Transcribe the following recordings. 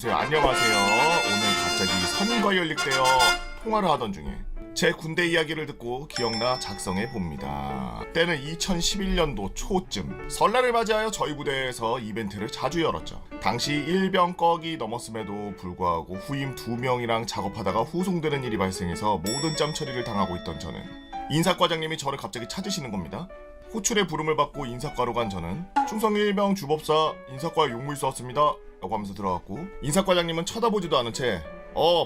네, 안녕하세요. 오늘 갑자기 선임과 연락되어 통화를 하던 중에 제 군대 이야기를 듣고 기억나 작성해 봅니다. 때는 2011년도 초쯤 설날을 맞이하여 저희 부대에서 이벤트를 자주 열었죠. 당시 일병 꺽이 넘었음에도 불구하고 후임 2명이랑 작업하다가 후송되는 일이 발생해서 모든 짬 처리를 당하고 있던 저는 인사과장님이 저를 갑자기 찾으시는 겁니다. 호출의 부름을 받고 인사과로 간 저는 충성 일병 주법사 인사과에 용무일 쏘았습니다 라고 하면서 들어갔고, 인사과장님은 쳐다보지도 않은 채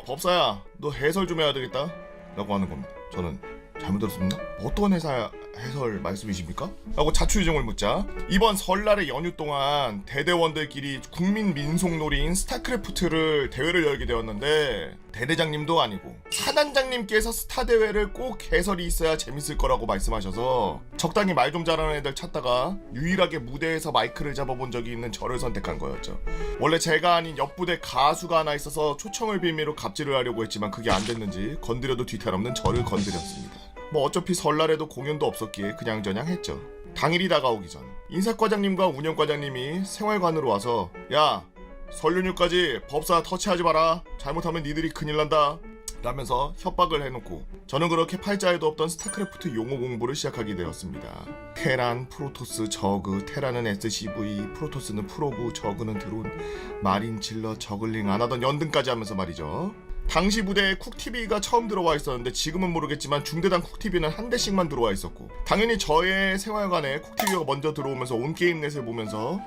법사야 너 해설 좀 해야 되겠다 라고 하는 겁니다. 저는 잘못 들었습니다. 어떤 해설 말씀이십니까? 라고 자초지종을 묻자, 이번 설날의 연휴 동안 대대원들끼리 국민 민속놀이인 스타크래프트를 대회를 열게 되었는데 대대장님도 아니고 사단장님께서 스타 대회를 꼭 해설이 있어야 재밌을 거라고 말씀하셔서 적당히 말 좀 잘하는 애들 찾다가 유일하게 무대에서 마이크를 잡아본 적이 있는 저를 선택한 거였죠. 원래 제가 아닌 옆부대 가수가 하나 있어서 초청을 빌미로 갑질을 하려고 했지만 그게 안 됐는지 건드려도 뒤탈없는 저를 건드렸습니다. 뭐 어차피 설날에도 공연도 없었기에 그냥저냥 했죠. 당일이 다가오기 전 인사과장님과 운영과장님이 생활관으로 와서 야, 설 연휴까지 법사 터치하지 마라, 잘못하면 니들이 큰일 난다 라면서 협박을 해놓고 저는 그렇게 팔자에도 없던 스타크래프트 용어 공부를 시작하게 되었습니다. 테란, 프로토스, 저그, 테란은 SCV, 프로토스는 프로브, 저그는 드론, 마린, 질러, 저글링 안 하던 연등까지 하면서 말이죠. 당시 부대에 쿡TV가 처음 들어와 있었는데 지금은 모르겠지만 중대당 쿡TV는 한 대씩만 들어와 있었고, 당연히 저의 생활관에 쿡TV가 먼저 들어오면서 온게임넷을 보면서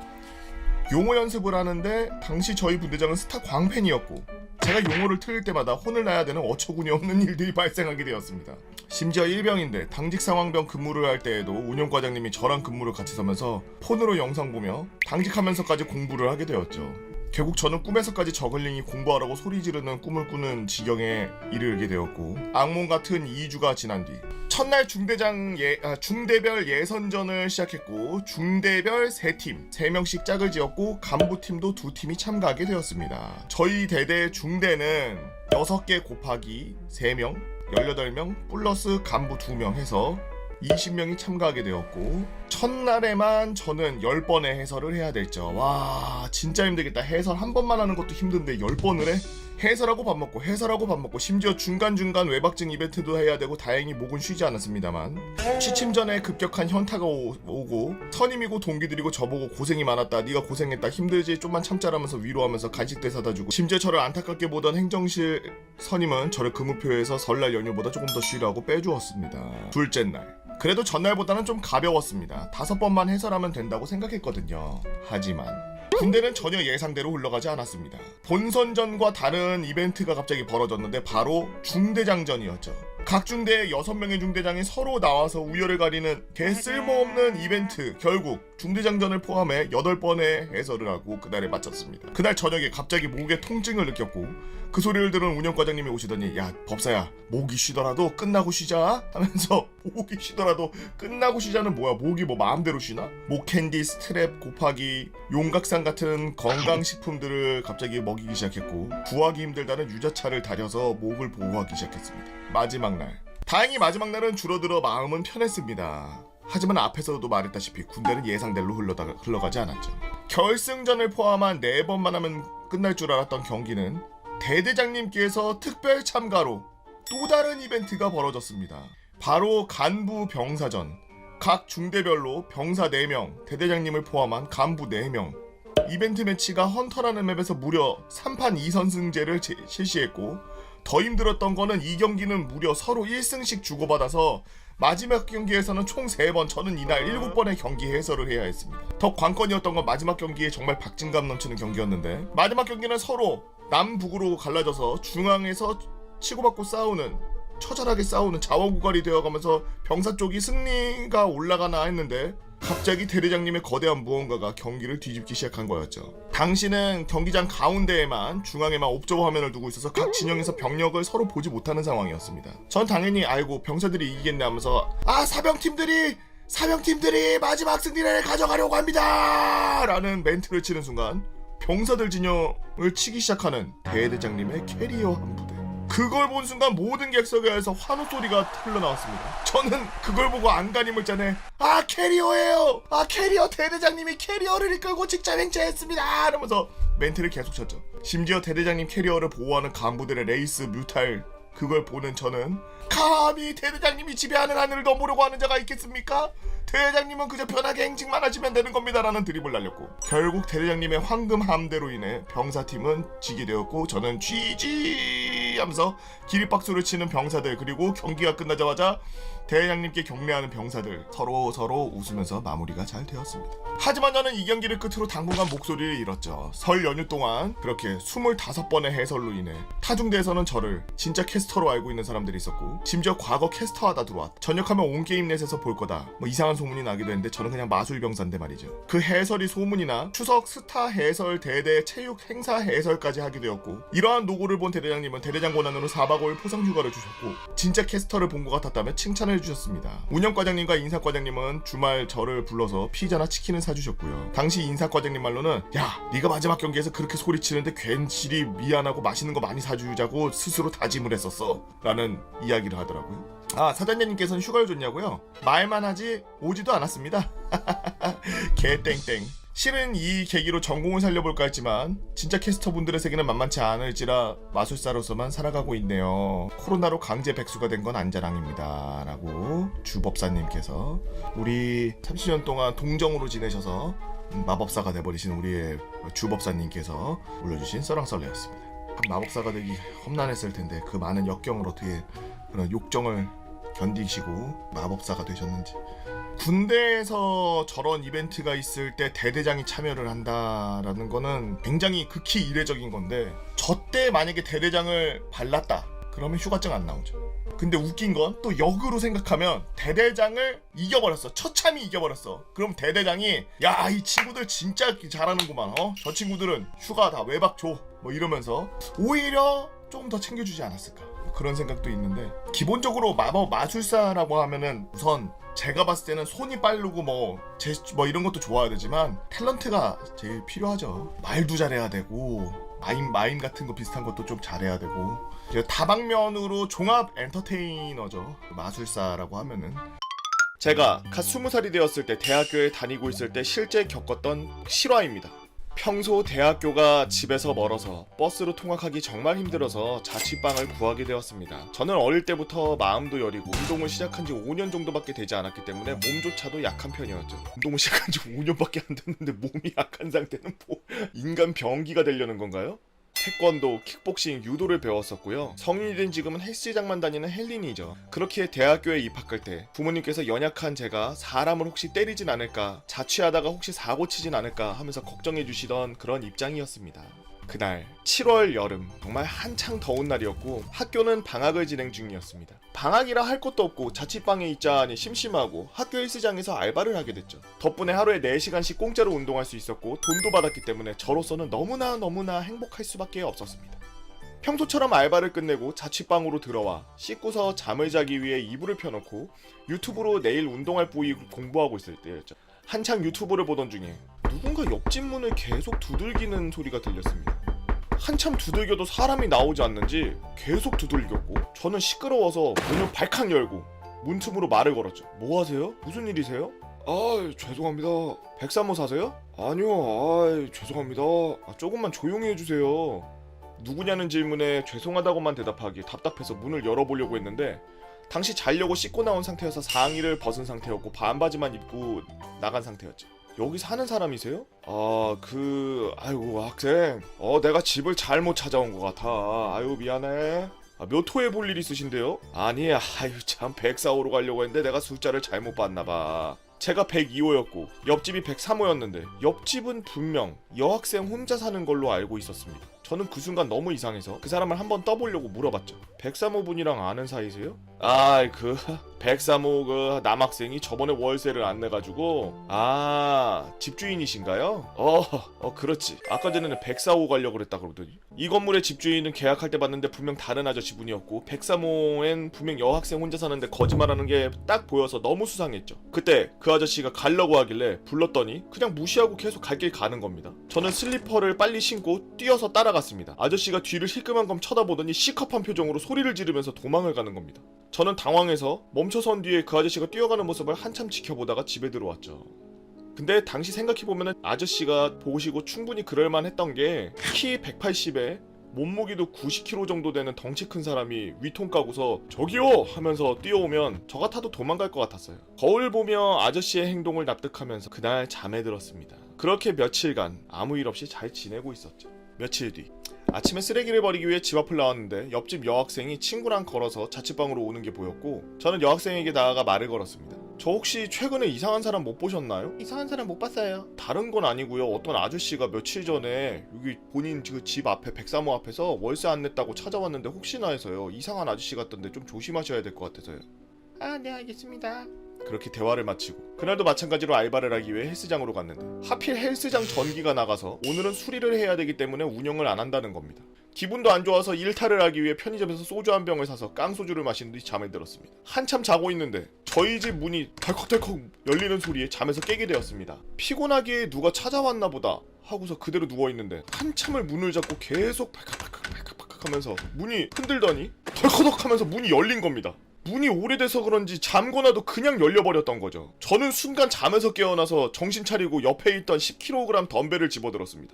용어 연습을 하는데 당시 저희 부대장은 스타 광팬이었고 제가 용어를 틀릴 때마다 혼을 나야 되는 어처구니 없는 일들이 발생하게 되었습니다. 심지어 일병인데 당직 상황병 근무를 할 때에도 운영과장님이 저랑 근무를 같이 서면서 폰으로 영상 보며 당직하면서까지 공부를 하게 되었죠. 결국 저는 꿈에서까지 저글링이 공부하라고 소리 지르는 꿈을 꾸는 지경에 이르게 되었고, 악몽 같은 2주가 지난 뒤 첫날 중대별 예선전을 시작했고, 중대별 3팀 3명씩 짝을 지었고 간부팀도 2팀이 참가하게 되었습니다. 저희 대대 중대는 6개 곱하기 3명 18명 플러스 간부 2명 해서 20명이 참가하게 되었고, 첫날에만 저는 10번의 해설을 해야 됐죠. 와, 진짜 힘들겠다. 해설 한 번만 하는 것도 힘든데 10번을 해? 해설하고 밥 먹고 심지어 중간중간 외박증 이벤트도 해야 되고, 다행히 목은 쉬지 않았습니다만 취침 전에 급격한 현타가 오고 선임이고 동기들이고 저보고 고생이 많았다, 네가 고생했다, 힘들지, 좀만 참자라면서 위로하면서 간식들 사다 주고, 심지어 저를 안타깝게 보던 행정실 선임은 저를 근무표에서 설날 연휴보다 조금 더 쉬라고 빼주었습니다. 둘째 날, 그래도 전날보다는 좀 가벼웠습니다. 5번만 해설하면 된다고 생각했거든요. 하지만 군대는 전혀 예상대로 흘러가지 않았습니다. 본선전과 다른 이벤트가 갑자기 벌어졌는데 바로 중대장전이었죠. 각 중대의 6명의 중대장이 서로 나와서 우열을 가리는 개 쓸모없는 이벤트. 결국 중대장전을 포함해 8번의 해설을 하고 그날에 마쳤습니다. 그날 저녁에 갑자기 목에 통증을 느꼈고 그 소리를 들은 운영과장님이 오시더니 야, 법사야, 목이 쉬더라도 끝나고 쉬자 하면서, 목이 쉬더라도 끝나고 쉬자는 뭐야? 목이 뭐 마음대로 쉬나? 목캔디, 스트랩 곱하기 용각산 같은 건강식품들을 갑자기 먹이기 시작했고, 구하기 힘들다는 유자차를 다려서 목을 보호하기 시작했습니다. 마지막 날, 다행히 마지막 날은 줄어들어 마음은 편했습니다. 하지만 앞에서도 말했다시피 군대는 예상대로 흘러가지 않았죠. 결승전을 포함한 4번만 하면 끝날 줄 알았던 경기는 대대장님께서 특별 참가로 또 다른 이벤트가 벌어졌습니다. 바로 간부 병사전. 각 중대별로 병사 4명, 대대장님을 포함한 간부 4명. 이벤트 매치가 헌터라는 맵에서 무려 3판 2선승제를 실시했고, 더 힘들었던 거는 이 경기는 무려 서로 1승씩 주고받아서 마지막 경기에서는 총 3번, 저는 이날 7번의 경기 해설을 해야 했습니다. 더 관건이었던 건 마지막 경기에 정말 박진감 넘치는 경기였는데, 마지막 경기는 서로 남북으로 갈라져서 중앙에서 치고받고 싸우는, 처절하게 싸우는 자원구갈이 되어가면서 병사 쪽이 승리가 올라가나 했는데 갑자기 대대장님의 거대한 무언가가 경기를 뒤집기 시작한 거였죠. 당시는 경기장 가운데에만, 중앙에만 옵저버 화면을 두고 있어서 각 진영에서 병력을 서로 보지 못하는 상황이었습니다. 전 당연히 아이고 병사들이 이기겠네 하면서 사병팀들이 마지막 승리를 가져가려고 합니다 라는 멘트를 치는 순간 병사들 진영을 치기 시작하는 대대장님의 캐리어 한 부대. 그걸 본 순간 모든 객석에서 환호 소리가 흘러나왔습니다. 저는 그걸 보고 안간힘을 짜내 캐리어예요. 캐리어 대대장님이 캐리어를 이끌고 직접 행차했습니다 이러면서 멘트를 계속 쳤죠. 심지어 대대장님 캐리어를 보호하는 간부들의 레이스 뮤탈 그걸 보는 저는 감히 대대장님이 지배하는 하늘을 넘보려고 하는 자가 있겠습니까? 대대장님은 그저 편하게 행직만 하시면 되는 겁니다 라는 드립을 날렸고 결국 대대장님의 황금 함대로 인해 병사팀은 지게 되었고 저는 GG 하면서 기립박수를 치는 병사들 그리고 경기가 끝나자마자 대대장님께 경례하는 병사들 서로 웃으면서 마무리가 잘 되었습니다. 하지만 저는 이 경기를 끝으로 당분간 목소리를 잃었죠. 설 연휴 동안 그렇게 25번의 해설로 인해 타중대에서는 저를 진짜 캐스터로 알고 있는 사람들이 있었고 심지어 과거 캐스터하다 들어왔 전역하면 온게임넷에서 볼 거다 뭐 이상한 소문이 나기도 했는데 저는 그냥 마술병사인데 말이죠. 그 해설이 소문이나 추석 스타 해설 대대 체육 행사 해설까지 하게 되었고 이러한 노고를 본 대대장님은 대대장 권한으로 4박 5일 포상휴가를 주셨고 진짜 캐스터를 본 것 같았다며 칭찬을 해주셨습니다. 운영과장님과 인사과장님은 주말 저를 불러서 피자나 치킨을 사주셨고요. 당시 인사과장님 말로는 야 네가 마지막 경기에서 그렇게 소리치는데 괜시리 미안하고 맛있는 거 많이 사주자고 스스로 다짐을 했었어 라는 이야기를 하더라고요. 사장님께서는 휴가를 줬냐고요? 말만 하지 오지도 않았습니다. 개땡땡. 실은 이 계기로 전공을 살려볼까 했지만 진짜 캐스터분들의 세계는 만만치 않을지라 마술사로서만 살아가고 있네요. 코로나로 강제 백수가 된 건 안자랑입니다 라고 주법사님께서 우리 30년 동안 동정으로 지내셔서 마법사가 돼버리신 우리의 주법사님께서 올려주신 썰랑썰레였습니다. 마법사가 되기 험난했을 텐데 그 많은 역경을 어떻게 그런 욕정을 견디시고 마법사가 되셨는지. 군대에서 저런 이벤트가 있을 때 대대장이 참여를 한다라는 거는 굉장히 극히 이례적인 건데 저 때 만약에 대대장을 발랐다 그러면 휴가증 안 나오죠. 근데 웃긴 건 또 역으로 생각하면 대대장을 이겨버렸어. 처참히 이겨버렸어. 그럼 대대장이 야 이 친구들 진짜 잘하는구만 저 친구들은 휴가 다 외박 줘 뭐 이러면서 오히려 조금 더 챙겨주지 않았을까 그런 생각도 있는데 기본적으로 마법 마술사라고 하면은 우선 제가 봤을 때는 손이 빠르고 뭐 이런 것도 좋아야 되지만 탤런트가 제일 필요하죠. 말도 잘해야 되고 마임 같은 거 비슷한 것도 좀 잘해야 되고 다방면으로 종합 엔터테이너죠. 마술사라고 하면은 제가 갓 20살이 되었을 때 대학교에 다니고 있을 때 실제 겪었던 실화입니다. 평소 대학교가 집에서 멀어서 버스로 통학하기 정말 힘들어서 자취방을 구하게 되었습니다. 저는 어릴 때부터 마음도 여리고 운동을 시작한 지 5년 정도밖에 되지 않았기 때문에 몸조차도 약한 편이었죠. 운동을 시작한 지 5년밖에 안 됐는데 몸이 약한 상태는 뭐 인간 병기가 되려는 건가요? 태권도, 킥복싱, 유도를 배웠었고요. 성인이 된 지금은 헬스장만 다니는 헬린이죠. 그렇게 대학교에 입학할 때 부모님께서 연약한 제가 사람을 혹시 때리진 않을까, 자취하다가 혹시 사고 치진 않을까 하면서 걱정해 주시던 그런 입장이었습니다. 그날 7월 여름 정말 한창 더운 날이었고 학교는 방학을 진행 중이었습니다. 방학이라 할 것도 없고 자취방에 있자니 심심하고 학교 헬스장에서 알바를 하게 됐죠. 덕분에 하루에 4시간씩 공짜로 운동할 수 있었고 돈도 받았기 때문에 저로서는 너무나 행복할 수밖에 없었습니다. 평소처럼 알바를 끝내고 자취방으로 들어와 씻고서 잠을 자기 위해 이불을 펴놓고 유튜브로 내일 운동할 부위 공부하고 있을 때였죠. 한창 유튜브를 보던 중에 누군가 옆집 문을 계속 두들기는 소리가 들렸습니다. 한참 두들겨도 사람이 나오지 않는지 계속 두들겼고 저는 시끄러워서 문을 발칵 열고 문틈으로 말을 걸었죠. 뭐 하세요? 무슨 일이세요? 죄송합니다. 백사모 사세요? 아니요. 죄송합니다. 조금만 조용히 해주세요. 누구냐는 질문에 죄송하다고만 대답하기 답답해서 문을 열어보려고 했는데 당시 자려고 씻고 나온 상태여서 상의를 벗은 상태였고 반바지만 입고 나간 상태였죠. 여기 사는 사람이세요? 아이고 학생 내가 집을 잘못 찾아온 것 같아. 아유 미안해. 몇 호에 볼 일 있으신데요? 아니 참 104호로 가려고 했는데 내가 숫자를 잘못 봤나봐. 제가 102호였고 옆집이 103호였는데 옆집은 분명 여학생 혼자 사는 걸로 알고 있었습니다. 저는 그 순간 너무 이상해서 그 사람을 한번 떠보려고 물어봤죠. 103호 분이랑 아는 사이세요? 그 백사모 그 남학생이 저번에 월세를 안 내가지고 집주인이신가요? 그렇지. 아까 전에는 104호 가려고 그랬다 그러더니 이 건물의 집주인은 계약할 때 봤는데 분명 다른 아저씨 분이었고 103호엔 분명 여학생 혼자 사는데 거짓말하는 게 딱 보여서 너무 수상했죠. 그때 그 아저씨가 가려고 하길래 불렀더니 그냥 무시하고 계속 갈 길 가는 겁니다. 저는 슬리퍼를 빨리 신고 뛰어서 따라갔습니다. 아저씨가 뒤를 힐끔한검 쳐다보더니 시커판 표정으로 소리를 지르면서 도망을 가는 겁니다. 저는 당황해서 멈춰선 뒤에 그 아저씨가 뛰어가는 모습을 한참 지켜보다가 집에 들어왔죠. 근데 당시 생각해보면 아저씨가 보시고 충분히 그럴만했던 게 키 180에 몸무게도 90kg 정도 되는 덩치 큰 사람이 위통 까고서 저기요! 하면서 뛰어오면 저 같아도 도망갈 것 같았어요. 거울 보며 아저씨의 행동을 납득하면서 그날 잠에 들었습니다. 그렇게 며칠간 아무 일 없이 잘 지내고 있었죠. 며칠 뒤 아침에 쓰레기를 버리기 위해 집 앞을 나왔는데 옆집 여학생이 친구랑 걸어서 자취방으로 오는 게 보였고 저는 여학생에게 나아가 말을 걸었습니다. 저 혹시 최근에 이상한 사람 못 보셨나요? 이상한 사람 못 봤어요. 다른 건 아니고요. 어떤 아저씨가 며칠 전에 여기 본인 그 집 앞에 103호 앞에서 월세 안 냈다고 찾아왔는데 혹시나 해서요. 이상한 아저씨 같던데 좀 조심하셔야 될 것 같아서요. 네 알겠습니다. 그렇게 대화를 마치고 그날도 마찬가지로 알바를 하기 위해 헬스장으로 갔는데 하필 헬스장 전기가 나가서 오늘은 수리를 해야 되기 때문에 운영을 안 한다는 겁니다. 기분도 안 좋아서 일탈을 하기 위해 편의점에서 소주 한 병을 사서 깡소주를 마신 뒤 잠에 들었습니다. 한참 자고 있는데 저희 집 문이 덜컥덜컥 열리는 소리에 잠에서 깨게 되었습니다. 피곤하기에 누가 찾아왔나 보다 하고서 그대로 누워있는데 한참을 문을 잡고 계속 팔칵팔칵 하면서 문이 흔들더니 덜컥덜컥 하면서 문이 열린 겁니다. 문이 오래돼서 그런지 잠궈놔도 그냥 열려버렸던 거죠. 저는 순간 잠에서 깨어나서 정신 차리고 옆에 있던 10kg 덤벨을 집어들었습니다.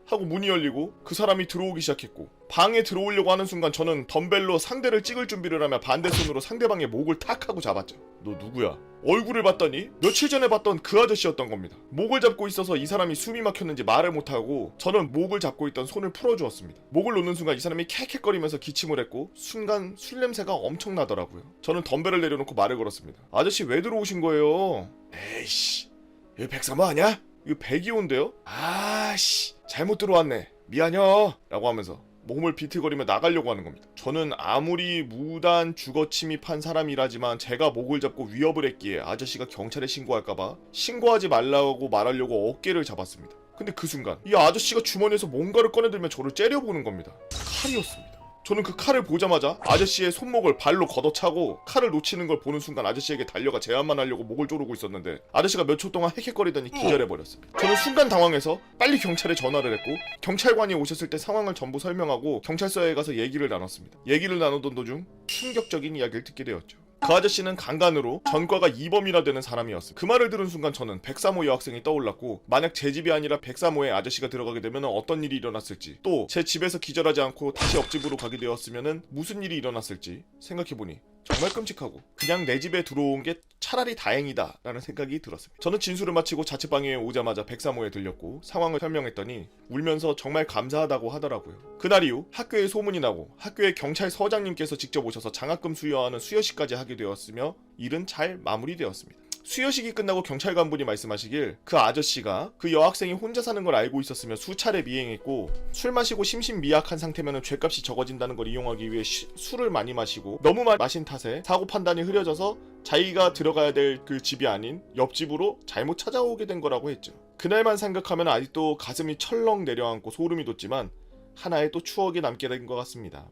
하고 문이 열리고 그 사람이 들어오기 시작했고 방에 들어오려고 하는 순간 저는 덤벨로 상대를 찍을 준비를 하며 반대손으로 상대방의 목을 탁 하고 잡았죠. 너 누구야? 얼굴을 봤더니 며칠 전에 봤던 그 아저씨였던 겁니다. 목을 잡고 있어서 이 사람이 숨이 막혔는지 말을 못하고 저는 목을 잡고 있던 손을 풀어주었습니다. 목을 놓는 순간 이 사람이 캑캑거리면서 기침을 했고 순간 술 냄새가 엄청 나더라고요. 저는 덤벨을 내려놓고 말을 걸었습니다. 아저씨 왜 들어오신 거예요? 에이씨 여기 103호 아냐? 이거 102호인데요? 아씨 잘못 들어왔네 미안혀 라고 하면서 몸을 비틀거리며 나가려고 하는 겁니다. 저는 아무리 무단 주거 침입한 사람이라지만 제가 목을 잡고 위협을 했기에 아저씨가 경찰에 신고할까봐 신고하지 말라고 말하려고 어깨를 잡았습니다. 근데 그 순간 이 아저씨가 주머니에서 뭔가를 꺼내들며 저를 째려보는 겁니다. 칼이었습니다. 저는 그 칼을 보자마자 아저씨의 손목을 발로 걷어차고 칼을 놓치는 걸 보는 순간 아저씨에게 달려가 제압만 하려고 목을 조르고 있었는데 아저씨가 몇 초 동안 헥헥거리더니 기절해버렸습니다. 저는 순간 당황해서 빨리 경찰에 전화를 했고 경찰관이 오셨을 때 상황을 전부 설명하고 경찰서에 가서 얘기를 나눴습니다. 얘기를 나누던 도중 충격적인 이야기를 듣게 되었죠. 그 아저씨는 강간으로 전과가 2범이나 되는 사람이었어요. 그 말을 들은 순간 저는 103호 여학생이 떠올랐고 만약 제 집이 아니라 103호에 아저씨가 들어가게 되면 어떤 일이 일어났을지 또 제 집에서 기절하지 않고 다시 옆집으로 가게 되었으면 무슨 일이 일어났을지 생각해보니 정말 끔찍하고 그냥 내 집에 들어온 게 차라리 다행이다 라는 생각이 들었습니다. 저는 진술을 마치고 자취방에 오자마자 103호에 들렸고 상황을 설명했더니 울면서 정말 감사하다고 하더라고요. 그날 이후 학교에 소문이 나고 학교에 경찰서장님께서 직접 오셔서 장학금 수여하는 수여식까지 하게 되었으며 일은 잘 마무리되었습니다. 수여식이 끝나고 경찰관분이 말씀하시길 그 아저씨가 그 여학생이 혼자 사는 걸 알고 있었으며 수차례 미행했고 술 마시고 심신미약한 상태면 죄값이 적어진다는 걸 이용하기 위해 술을 많이 마시고 너무 마신 탓에 사고 판단이 흐려져서 자기가 들어가야 될 그 집이 아닌 옆집으로 잘못 찾아오게 된 거라고 했죠. 그날만 생각하면 아직도 가슴이 철렁 내려앉고 소름이 돋지만 하나의 또 추억이 남게 된 것 같습니다.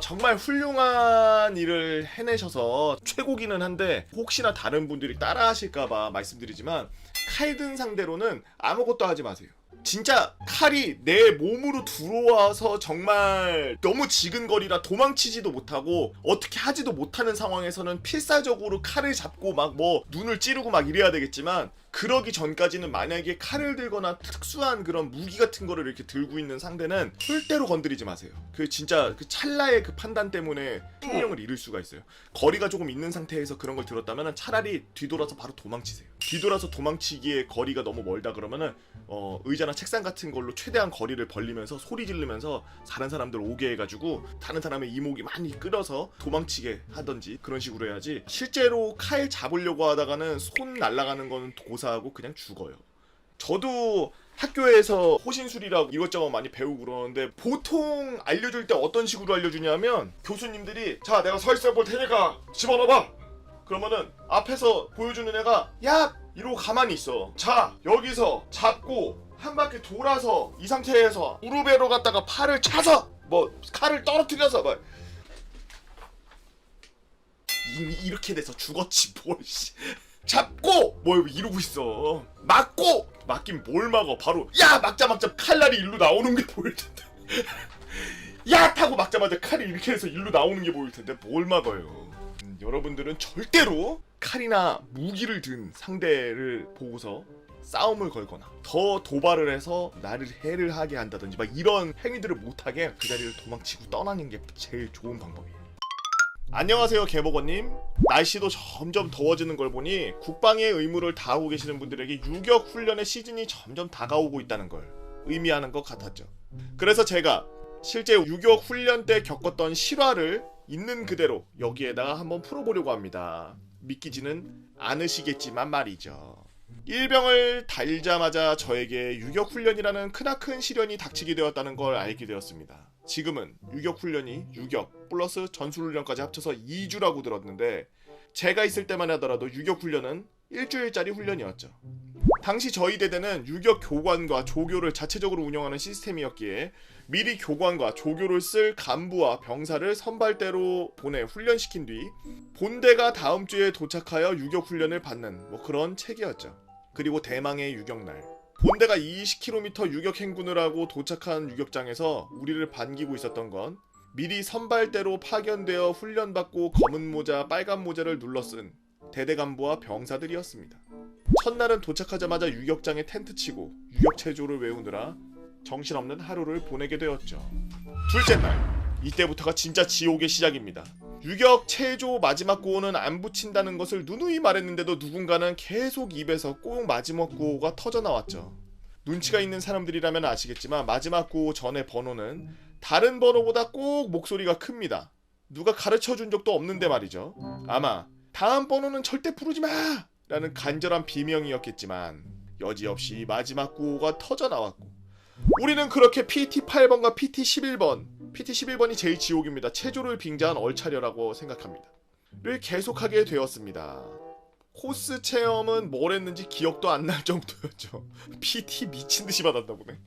정말 훌륭한 일을 해내셔서 최고기는 한데 혹시나 다른 분들이 따라 하실까봐 말씀드리지만 칼 든 상대로는 아무것도 하지 마세요. 진짜 칼이 내 몸으로 들어와서 정말 너무 지근거리라 도망치지도 못하고 어떻게 하지도 못하는 상황에서는 필사적으로 칼을 잡고 막 뭐 눈을 찌르고 막 이래야 되겠지만 그러기 전까지는 만약에 칼을 들거나 특수한 그런 무기 같은 거를 이렇게 들고 있는 상대는 절대로 건드리지 마세요. 그 진짜 그 찰나의 그 판단 때문에 생명을 잃을 수가 있어요. 거리가 조금 있는 상태에서 그런 걸 들었다면 차라리 뒤돌아서 바로 도망치세요. 뒤돌아서 도망치기에 거리가 너무 멀다 그러면은 의자나 책상 같은 걸로 최대한 거리를 벌리면서 소리 지르면서 다른 사람들 오게 해가지고 다른 사람의 이목이 많이 끌어서 도망치게 하던지 그런 식으로 해야지 실제로 칼 잡으려고 하다가는 손 날아가는 건 고사하고 그냥 죽어요. 저도 학교에서 호신술이라고 이것저것 많이 배우고 그러는데 보통 알려줄 때 어떤 식으로 알려주냐면 교수님들이 자 내가 서 있어 볼 테니까 집어넣어봐. 그러면은 앞에서 보여주는 애가 야! 이러고 가만히 있어. 자 여기서 잡고 한 바퀴 돌아서 이 상태에서 무릎에로 갔다가 팔을 차서 뭐 칼을 떨어뜨려서 막 이미 이렇게 돼서 죽었지 뭘 씨. 잡고 뭐 이러고 있어. 막고 막긴 뭘 막어. 바로 야 막자마자 칼날이 일로 나오는 게 보일 텐데 야 타고 막자마자 칼이 이렇게 해서 일로 나오는 게 보일 텐데 뭘 막어요. 여러분들은 절대로 칼이나 무기를 든 상대를 보고서 싸움을 걸거나 더 도발을 해서 나를 해를 하게 한다든지 막 이런 행위들을 못하게 그 자리를 도망치고 떠나는 게 제일 좋은 방법이에요. 안녕하세요 개복원님. 날씨도 점점 더워지는 걸 보니 국방의 의무를 다하고 계시는 분들에게 유격 훈련의 시즌이 점점 다가오고 있다는 걸 의미하는 것 같았죠. 그래서 제가 실제 유격 훈련 때 겪었던 실화를 있는 그대로 여기에다가 한번 풀어보려고 합니다. 믿기지는 않으시겠지만 말이죠. 일병을 달자마자 저에게 유격훈련이라는 크나큰 시련이 닥치게 되었다는 걸 알게 되었습니다. 지금은 유격훈련이 유격 플러스 전술훈련까지 합쳐서 2주라고 들었는데 제가 있을 때만 하더라도 유격훈련은 일주일짜리 훈련이었죠. 당시 저희 대대는 유격 교관과 조교를 자체적으로 운영하는 시스템이었기에 미리 교관과 조교를 쓸 간부와 병사를 선발대로 보내 훈련시킨 뒤 본대가 다음 주에 도착하여 유격 훈련을 받는 뭐 그런 체계였죠. 그리고 대망의 유격날. 본대가 20km 유격 행군을 하고 도착한 유격장에서 우리를 반기고 있었던 건 미리 선발대로 파견되어 훈련받고 검은 모자, 빨간 모자를 눌러 쓴 대대 간부와 병사들이었습니다. 첫날은 도착하자마자 유격장에 텐트 치고 유격 체조를 외우느라 정신없는 하루를 보내게 되었죠. 둘째 날, 이때부터가 진짜 지옥의 시작입니다. 유격 체조 마지막 구호는 안 붙인다는 것을 누누이 말했는데도 누군가는 계속 입에서 꼭 마지막 구호가 터져 나왔죠. 눈치가 있는 사람들이라면 아시겠지만 마지막 구호 전의 번호는 다른 번호보다 꼭 목소리가 큽니다. 누가 가르쳐준 적도 없는데 말이죠. 아마 다음 번호는 절대 부르지 마! 라는 간절한 비명이었겠지만 여지없이 마지막 구호가 터져 나왔고 우리는 그렇게 PT8번과 PT11번 PT11번이 제일 지옥입니다. 체조를 빙자한 얼차려라고 생각합니다. 를 계속하게 되었습니다. 코스 체험은 뭘 했는지 기억도 안 날 정도였죠. PT 미친듯이 받았나 보네.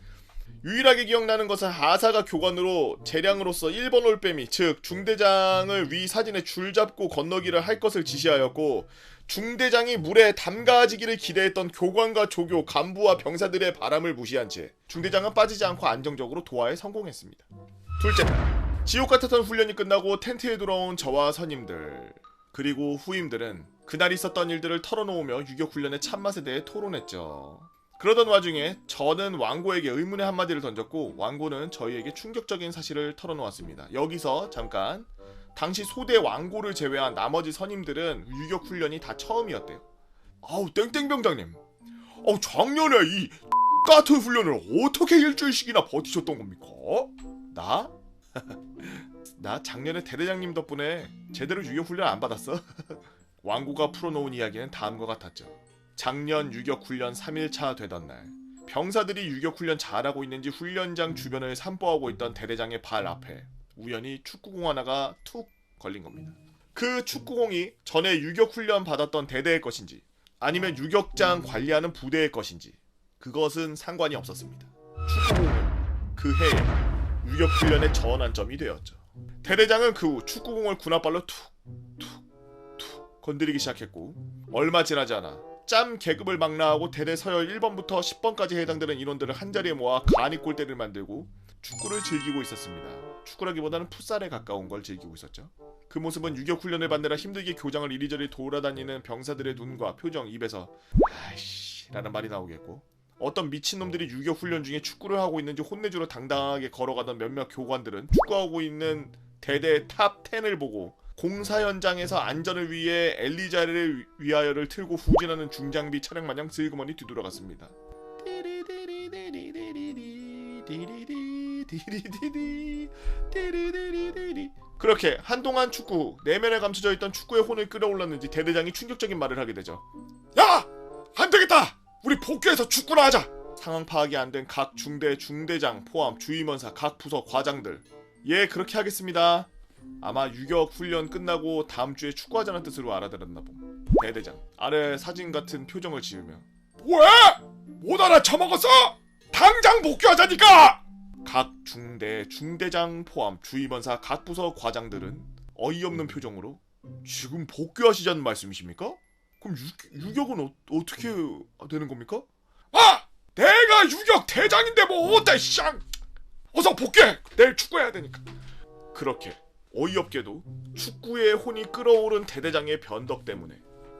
유일하게 기억나는 것은 하사가 교관으로 재량으로서 1번 올빼미 즉 중대장을 위 사진에 줄 잡고 건너기를 할 것을 지시하였고 중대장이 물에 담가지기를 기대했던 교관과 조교, 간부와 병사들의 바람을 무시한 채 중대장은 빠지지 않고 안정적으로 도하에 성공했습니다. 둘째 날, 지옥 같았던 훈련이 끝나고 텐트에 돌아온 저와 선임들 그리고 후임들은 그날 있었던 일들을 털어놓으며 유격훈련의 참맛에 대해 토론했죠. 그러던 와중에 저는 왕고에게 의문의 한마디를 던졌고 왕고는 저희에게 충격적인 사실을 털어놓았습니다. 여기서 잠깐 당시 소대 왕고를 제외한 나머지 선임들은 유격훈련이 다 처음이었대요. 아우 땡땡병장님, 작년에 이 같은 훈련을 어떻게 일주일씩이나 버티셨던 겁니까? 나? 나 작년에 대대장님 덕분에 제대로 유격훈련 안 받았어. 왕고가 풀어놓은 이야기는 다음과 같았죠. 작년 유격훈련 3일차 되던 날 병사들이 유격훈련 잘하고 있는지 훈련장 주변을 산보하고 있던 대대장의 발 앞에 우연히 축구공 하나가 툭 걸린 겁니다. 그 축구공이 전에 유격훈련 받았던 대대의 것인지 아니면 유격장 관리하는 부대의 것인지 그것은 상관이 없었습니다. 축구공은 그 해에 유격훈련의 전환점이 되었죠. 대대장은 그 후 축구공을 군홧발로 툭툭툭 건드리기 시작했고 얼마 지나지 않아 짬 계급을 망라하고 대대 서열 1번부터 10번까지 해당되는 인원들을 한자리에 모아 간이 골대를 만들고 축구를 즐기고 있었습니다. 축구라기보다는 풋살에 가까운 걸 즐기고 있었죠. 그 모습은 유격훈련을 받느라 힘들게 교장을 이리저리 돌아다니는 병사들의 눈과 표정, 입에서 아이씨 라는 말이 나오겠고 어떤 미친놈들이 유격훈련 중에 축구를 하고 있는지 혼내주러 당당하게 걸어가던 몇몇 교관들은 축구하고 있는 대대 탑 10을 보고 공사 현장에서 안전을 위해 엘리자를 위하여를 틀고 후진하는 중장비 차량 마냥 슬그머니 뒤돌아갔습니다. 그렇게 한동안 축구 내면에 감춰져 있던 축구의 혼을 끌어올랐는지 대대장이 충격적인 말을 하게 되죠. 야! 안되겠다! 우리 복귀해서 축구나 하자! 상황 파악이 안 된 각 중대 중대장 포함 주임원사 각 부서 과장들. 예, 그렇게 하겠습니다. 아마 유격 훈련 끝나고 다음 주에 축구하자는 뜻으로 알아들었나 봄. 대대장 아래 사진 같은 표정을 지으며 왜? 못 알아쳐먹었어? 당장 복귀하자니까! 각 중대 중대장 포함 주임원사 각 부서 과장들은 어이없는 표정으로 지금 복귀하시자는 말씀이십니까? 그럼 유격은 어떻게 되는 겁니까? 아! 내가 유격 대장인데 뭐 어때 쌍! 어서 복귀해! 내일 축구해야 되니까. 그렇게 어이없게도 축구의 혼이 끓어오른 대대장의 변덕 때문에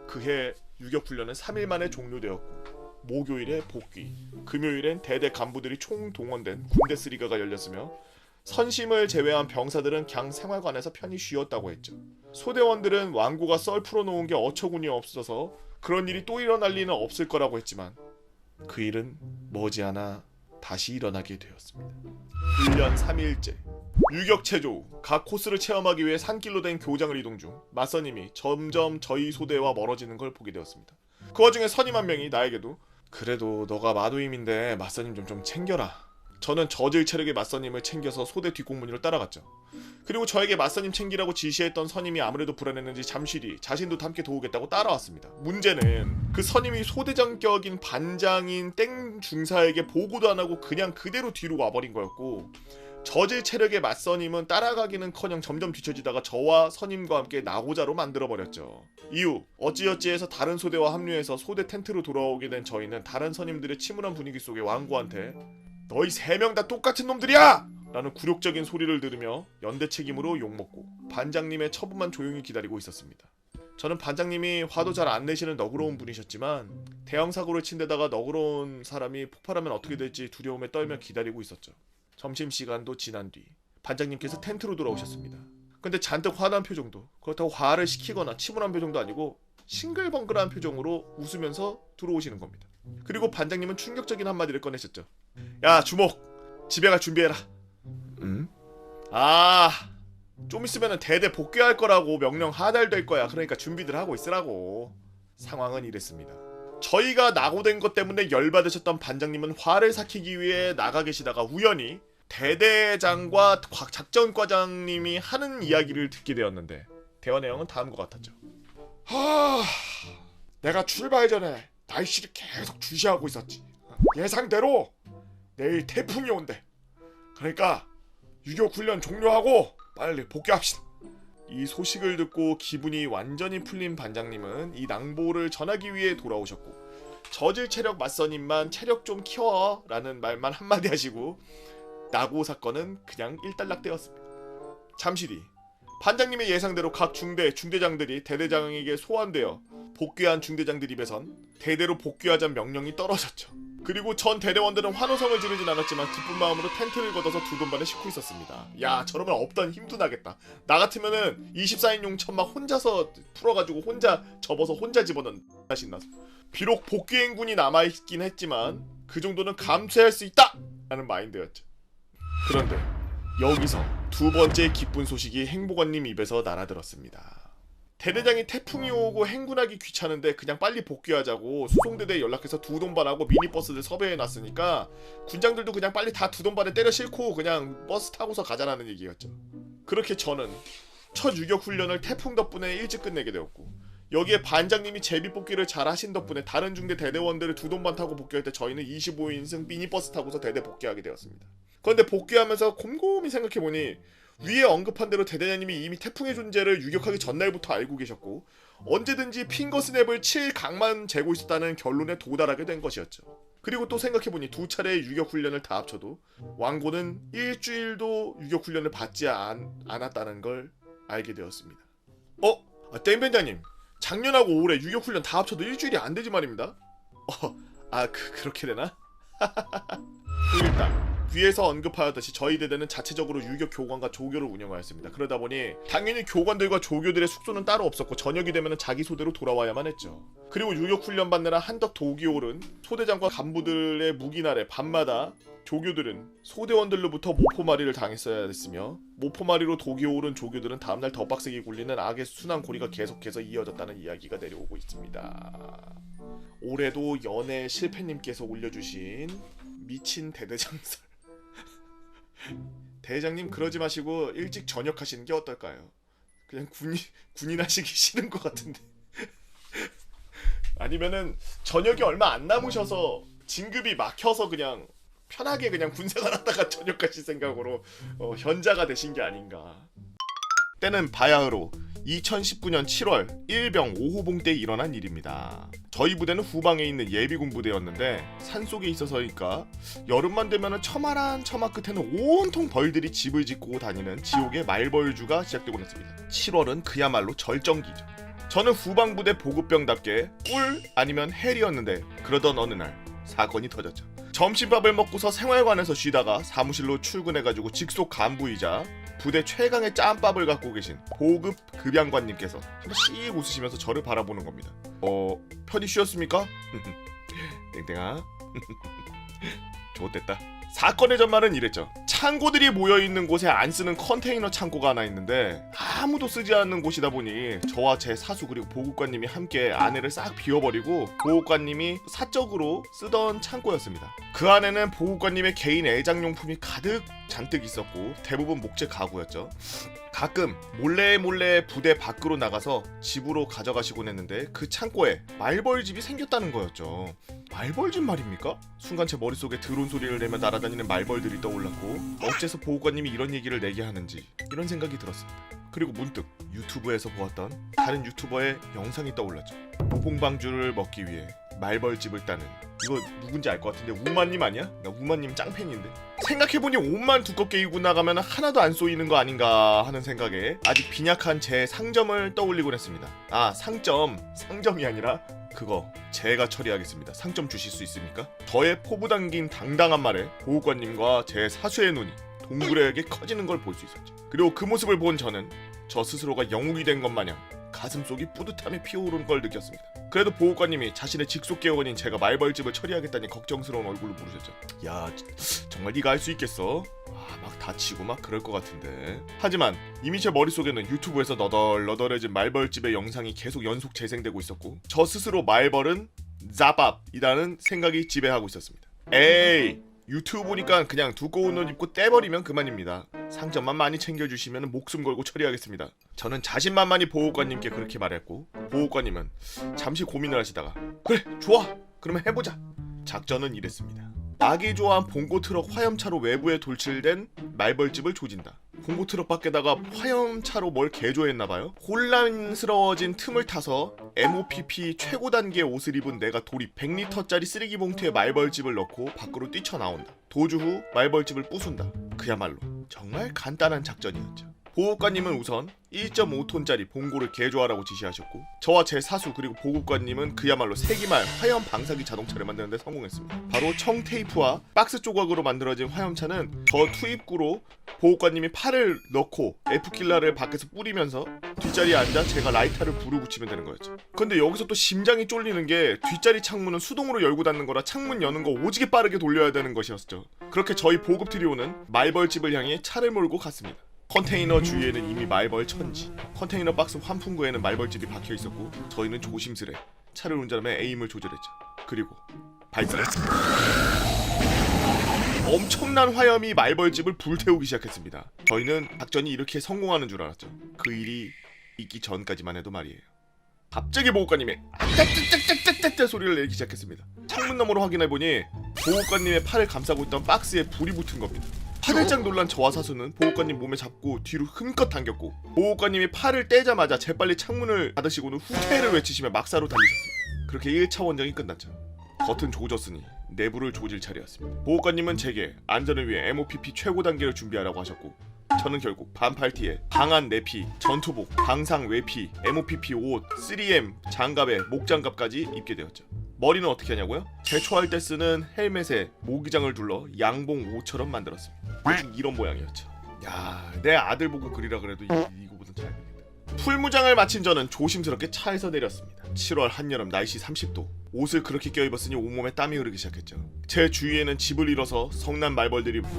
그해 유격훈련은 3일 만에 종료되었고 목요일에 복귀, 금요일엔 대대 간부들이 총동원된 군대 쓰리가가 열렸으며 선심을 제외한 병사들은 그냥 생활관에서 편히 쉬었다고 했죠. 소대원들은 왕고가 썰 풀어놓은 게 어처구니 없어서 그런 일이 또 일어날 리는 없을 거라고 했지만 그 일은 머지않아 다시 일어나게 되었습니다. 1년 3일째 유격체조 후 각 코스를 체험하기 위해 산길로 된 교장을 이동 중 맞선임이 점점 저희 소대와 멀어지는 걸 보게 되었습니다. 그 와중에 선임 한 명이 나에게도 그래도 너가 마도임인데 맞선임 좀 챙겨라. 저는 저질 체력의 맞선임을 챙겨서 소대 뒷공무니로 따라갔죠. 그리고 저에게 맞선임 챙기라고 지시했던 선임이 아무래도 불안했는지 잠시 뒤 자신도 함께 도우겠다고 따라왔습니다. 문제는 그 선임이 소대장격인 반장인 땡 중사에게 보고도 안 하고 그냥 그대로 뒤로 와버린 거였고 저질 체력의 맞선임은 따라가기는커녕 점점 뒤처지다가 저와 선임과 함께 나고자로 만들어버렸죠. 이후 어찌어찌해서 다른 소대와 합류해서 소대 텐트로 돌아오게 된 저희는 다른 선임들의 침울한 분위기 속에 왕고한테 너희 3명 다 똑같은 놈들이야! 라는 굴욕적인 소리를 들으며 연대 책임으로 욕먹고 반장님의 처분만 조용히 기다리고 있었습니다. 저는 반장님이 화도 잘 안 내시는 너그러운 분이셨지만 대형 사고를 친 데다가 너그러운 사람이 폭발하면 어떻게 될지 두려움에 떨며 기다리고 있었죠. 점심시간도 지난 뒤 반장님께서 텐트로 돌아오셨습니다. 근데 잔뜩 화난 표정도 그렇다고 화를 시키거나 침울한 표정도 아니고 싱글벙글한 표정으로 웃으면서 들어오시는 겁니다. 그리고 반장님은 충격적인 한마디를 꺼내셨죠. 야 주목! 집에 갈 준비해라. 응? 좀 있으면 대대 복귀할 거라고 명령 하달될 거야. 그러니까 준비들 하고 있으라고. 상황은 이랬습니다. 저희가 낙오된 것 때문에 열받으셨던 반장님은 화를 삭히기 위해 나가 계시다가 우연히 대대장과 작전과장님이 하는 이야기를 듣게 되었는데 대화 내용은 다음과 같았죠. 내가 출발 전에 날씨를 계속 주시하고 있었지. 예상대로 내일 태풍이 온대. 그러니까 유격 훈련 종료하고 빨리 복귀합시다. 이 소식을 듣고 기분이 완전히 풀린 반장님은 이 낭보를 전하기 위해 돌아오셨고 저질 체력 맞선임만 체력 좀 키워 라는 말만 한마디 하시고 낙오 사건은 그냥 일단락되었습니다. 잠시 뒤 반장님의 예상대로 각 중대장들이 대대장에게 소환되어 복귀한 중대장들 입에선 대대로 복귀하자는 명령이 떨어졌죠. 그리고 전 대대원들은 환호성을 지르진 않았지만 기쁜 마음으로 텐트를 걷어서 두 돈반에 싣고 있었습니다. 야 저러면 없던 힘도 나겠다. 나 같으면은 24인 용천 막 혼자서 풀어가지고 혼자 접어서 혼자 집어넣는 신나서. 비록 복귀행군이 남아있긴 했지만 그 정도는 감수할 수 있다! 라는 마인드였죠. 그런데 여기서 두 번째 기쁜 소식이 행복원님 입에서 날아들었습니다. 대대장이 태풍이 오고 행군하기 귀찮은데 그냥 빨리 복귀하자고 수송대대에 연락해서 두 돈반하고 미니버스를 섭외해놨으니까 군장들도 그냥 빨리 다 두 돈반에 때려 싣고 그냥 버스 타고서 가자라는 얘기였죠. 그렇게 저는 첫 유격훈련을 태풍 덕분에 일찍 끝내게 되었고 여기에 반장님이 제비뽑기를 잘 하신 덕분에 다른 중대 대대원들을 두 돈반 타고 복귀할 때 저희는 25인승 미니버스 타고서 대대 복귀하게 되었습니다. 그런데 복귀하면서 곰곰이 생각해보니 위에 언급한 대로 대대장님이 이미 태풍의 존재를 유격하기 전날부터 알고 계셨고 언제든지 핑거스냅을 칠 각만 재고 있었다는 결론에 도달하게 된 것이었죠. 그리고 또 생각해보니 두 차례의 유격훈련을 다 합쳐도 왕고는 일주일도 유격훈련을 받지 않았다는 걸 알게 되었습니다. 땡변장님 작년하고 올해 유격훈련 다 합쳐도 일주일이 안 되지 말입니다. 그렇게 되나? 9일당 위에서 언급하였듯이 저희 대대는 자체적으로 유교 교관과 조교를 운영하였습니다. 그러다 보니 당연히 교관들과 조교들의 숙소는 따로 없었고 저녁이 되면 자기 소대로 돌아와야만 했죠. 그리고 유교 훈련 받느라 한덕 도기올은 소대장과 간부들의 무기날에 밤마다 조교들은 소대원들로부터 모포마리를 당했어야 했으며 모포마리로 도기오른 조교들은 다음날 더 빡세게 굴리는 악의 순환 고리가 계속해서 이어졌다는 이야기가 내려오고 있습니다. 올해도 연애 실패님께서 올려주신 미친 대대장설. 대장님 그러지 마시고 일찍 전역하시는 게 어떨까요? 그냥 군인 하시기 싫은 것 같은데. 아니면은 전역이 얼마 안 남으셔서 진급이 막혀서 그냥 편하게 그냥 군생활 하다가 전역하실 생각으로 현자가 되신 게 아닌가. 때는 바야흐로 2019년 7월 일병 5호봉 때 일어난 일입니다. 저희 부대는 후방에 있는 예비군 부대였는데 산속에 있어서니까 여름만 되면 처마란 처마 끝에는 온통 벌들이 집을 짓고 다니는 지옥의 말벌주가 시작되곤 했습니다. 7월은 그야말로 절정기죠. 저는 후방 부대 보급병답게 꿀 아니면 헬이었는데 그러던 어느 날 사건이 터졌죠. 점심밥을 먹고서 생활관에서 쉬다가 사무실로 출근해가지고 직속 간부이자 부대 최강의 짬밥을 갖고 계신 보급 급양관님께서 한번 씩 웃으시면서 저를 바라보는 겁니다. 편히 쉬었습니까? 땡땡아. 좋댔다. 사건의 전말은 이랬죠. 창고들이 모여있는 곳에 안 쓰는 컨테이너 창고가 하나 있는데 아무도 쓰지 않는 곳이다 보니 저와 제 사수 그리고 보급관님이 함께 안에를 싹 비워버리고 보급관님이 사적으로 쓰던 창고였습니다. 그 안에는 보급관님의 개인 애장용품이 가득 잔뜩 있었고 대부분 목재 가구였죠. 가끔 몰래 부대 밖으로 나가서 집으로 가져가시곤 했는데 그 창고에 말벌집이 생겼다는 거였죠. 말벌집 말입니까? 순간 제 머릿속에 드론 소리를 내며 날아다니는 말벌들이 떠올랐고 어째서 보호관님이 이런 얘기를 내게 하는지 이런 생각이 들었습니다. 그리고 문득 유튜브에서 보았던 다른 유튜버의 영상이 떠올랐죠. 무봉방주를 먹기 위해 말벌집을 따는, 이거 누군지 알 것 같은데 우마님 아니야? 나 우마님 짱팬인데. 생각해보니 옷만 두껍게 입고 나가면 하나도 안 쏘이는 거 아닌가 하는 생각에 아직 빈약한 제 상점을 떠올리곤 했습니다. 아, 상점이 아니라 그거 제가 처리하겠습니다. 상점 주실 수 있습니까? 저의 포부 담긴 당당한 말에 보호관님과 제 사수의 눈이 동굴에게 커지는 걸 볼 수 있었죠. 그리고 그 모습을 본 저는 저 스스로가 영웅이 된 것 마냥 가슴속이 뿌듯함이 피어오르는 걸 느꼈습니다. 그래도 보호관님이 자신의 직속 개원인 제가 말벌집을 처리하겠다니 걱정스러운 얼굴로 물으셨죠. 야, 정말 네가 할 수 있겠어? 막 다치고 막 그럴 것 같은데. 하지만 이미 제 머릿속에는 유튜브에서 너덜너덜해진 말벌집의 영상이 계속 연속 재생되고 있었고 저 스스로 말벌은 자밥이라는 생각이 지배하고 있었습니다. 에이, 유튜브 보니까 그냥 두꺼운 옷 입고 떼버리면 그만입니다. 상점만 많이 챙겨주시면 목숨 걸고 처리하겠습니다. 저는 자신만만히 보호관님께 그렇게 말했고 보호관님은 잠시 고민을 하시다가 그래 좋아 그러면 해보자. 작전은 이랬습니다. 낙이 조한 봉고 트럭 화염차로 외부에 돌출된 말벌집을 조진다. 봉고 트럭 밖에다가 화염차로 뭘 개조했나봐요. 혼란스러워진 틈을 타서 MOPP 최고 단계의 옷을 입은 내가 돌이 100리터짜리 쓰레기 봉투에 말벌집을 넣고 밖으로 뛰쳐나온다. 도주 후 말벌집을 부순다. 그야말로 정말 간단한 작전이었죠. 보호관님은 우선 1.5톤짜리 봉고를 개조하라고 지시하셨고 저와 제 사수 그리고 보급관님은 그야말로 세기말 화염 방사기 자동차를 만드는 데 성공했습니다. 바로 청테이프와 박스 조각으로 만들어진 화염차는 저 투입구로 보호관님이 팔을 넣고 F킬러를 밖에서 뿌리면서 뒷자리에 앉아 제가 라이터를 불을 붙이면 되는 거였죠. 근데 여기서 또 심장이 쫄리는 게 뒷자리 창문은 수동으로 열고 닫는 거라 창문 여는 거 오지게 빠르게 돌려야 되는 것이었죠. 그렇게 저희 보급 트리오는 말벌집을 향해 차를 몰고 갔습니다. 컨테이너 주위에는 이미 말벌 천지, 컨테이너 박스 환풍구에는 말벌집이 박혀 있었고 저희는 조심스레 차를 운전하며 에임을 조절했죠. 그리고 발사했습니다. 엄청난 화염이 말벌집을 불태우기 시작했습니다. 저희는 작전이 이렇게 성공하는 줄 알았죠. 그 일이 있기 전까지만 해도 말이에요. 갑자기 보호관님이 짝짝짝짝짝짝 소리를 내기 시작했습니다. 창문 너머로 확인해보니 보호관님의 팔을 감싸고 있던 박스에 불이 붙은 겁니다. 화들짝 놀란 저와 사수는 보호관님 몸에 잡고 뒤로 힘껏 당겼고 보호관님이 팔을 떼자마자 재빨리 창문을 닫으시고는 후퇴를 외치시며 막사로 달리셨습니다. 그렇게 1차 원정이 끝났죠. 겉은 조졌으니 내부를 조질 차례였습니다. 보호관님은 제게 안전을 위해 MOPP 최고 단계를 준비하라고 하셨고 저는 결국 반팔티에 강한 내피, 전투복, 방상 외피, MOPP 옷, 3M, 장갑에 목장갑까지 입게 되었죠. 머리는 어떻게 하냐고요? 제초할 때 쓰는 헬멧에 모기장을 둘러 양봉 5처럼 만들었습니다. 대충 이런 모양이었죠. 야, 내 아들 보고 그리라 그래도 이거보단 잘 그리겠다. 풀무장을 마친 저는 조심스럽게 차에서 내렸습니다. 7월 한여름 날씨 30도. 옷을 그렇게 껴입었으니 온몸에 땀이 흐르기 시작했죠. 제 주위에는 집을 잃어서 성난 말벌들이 돌고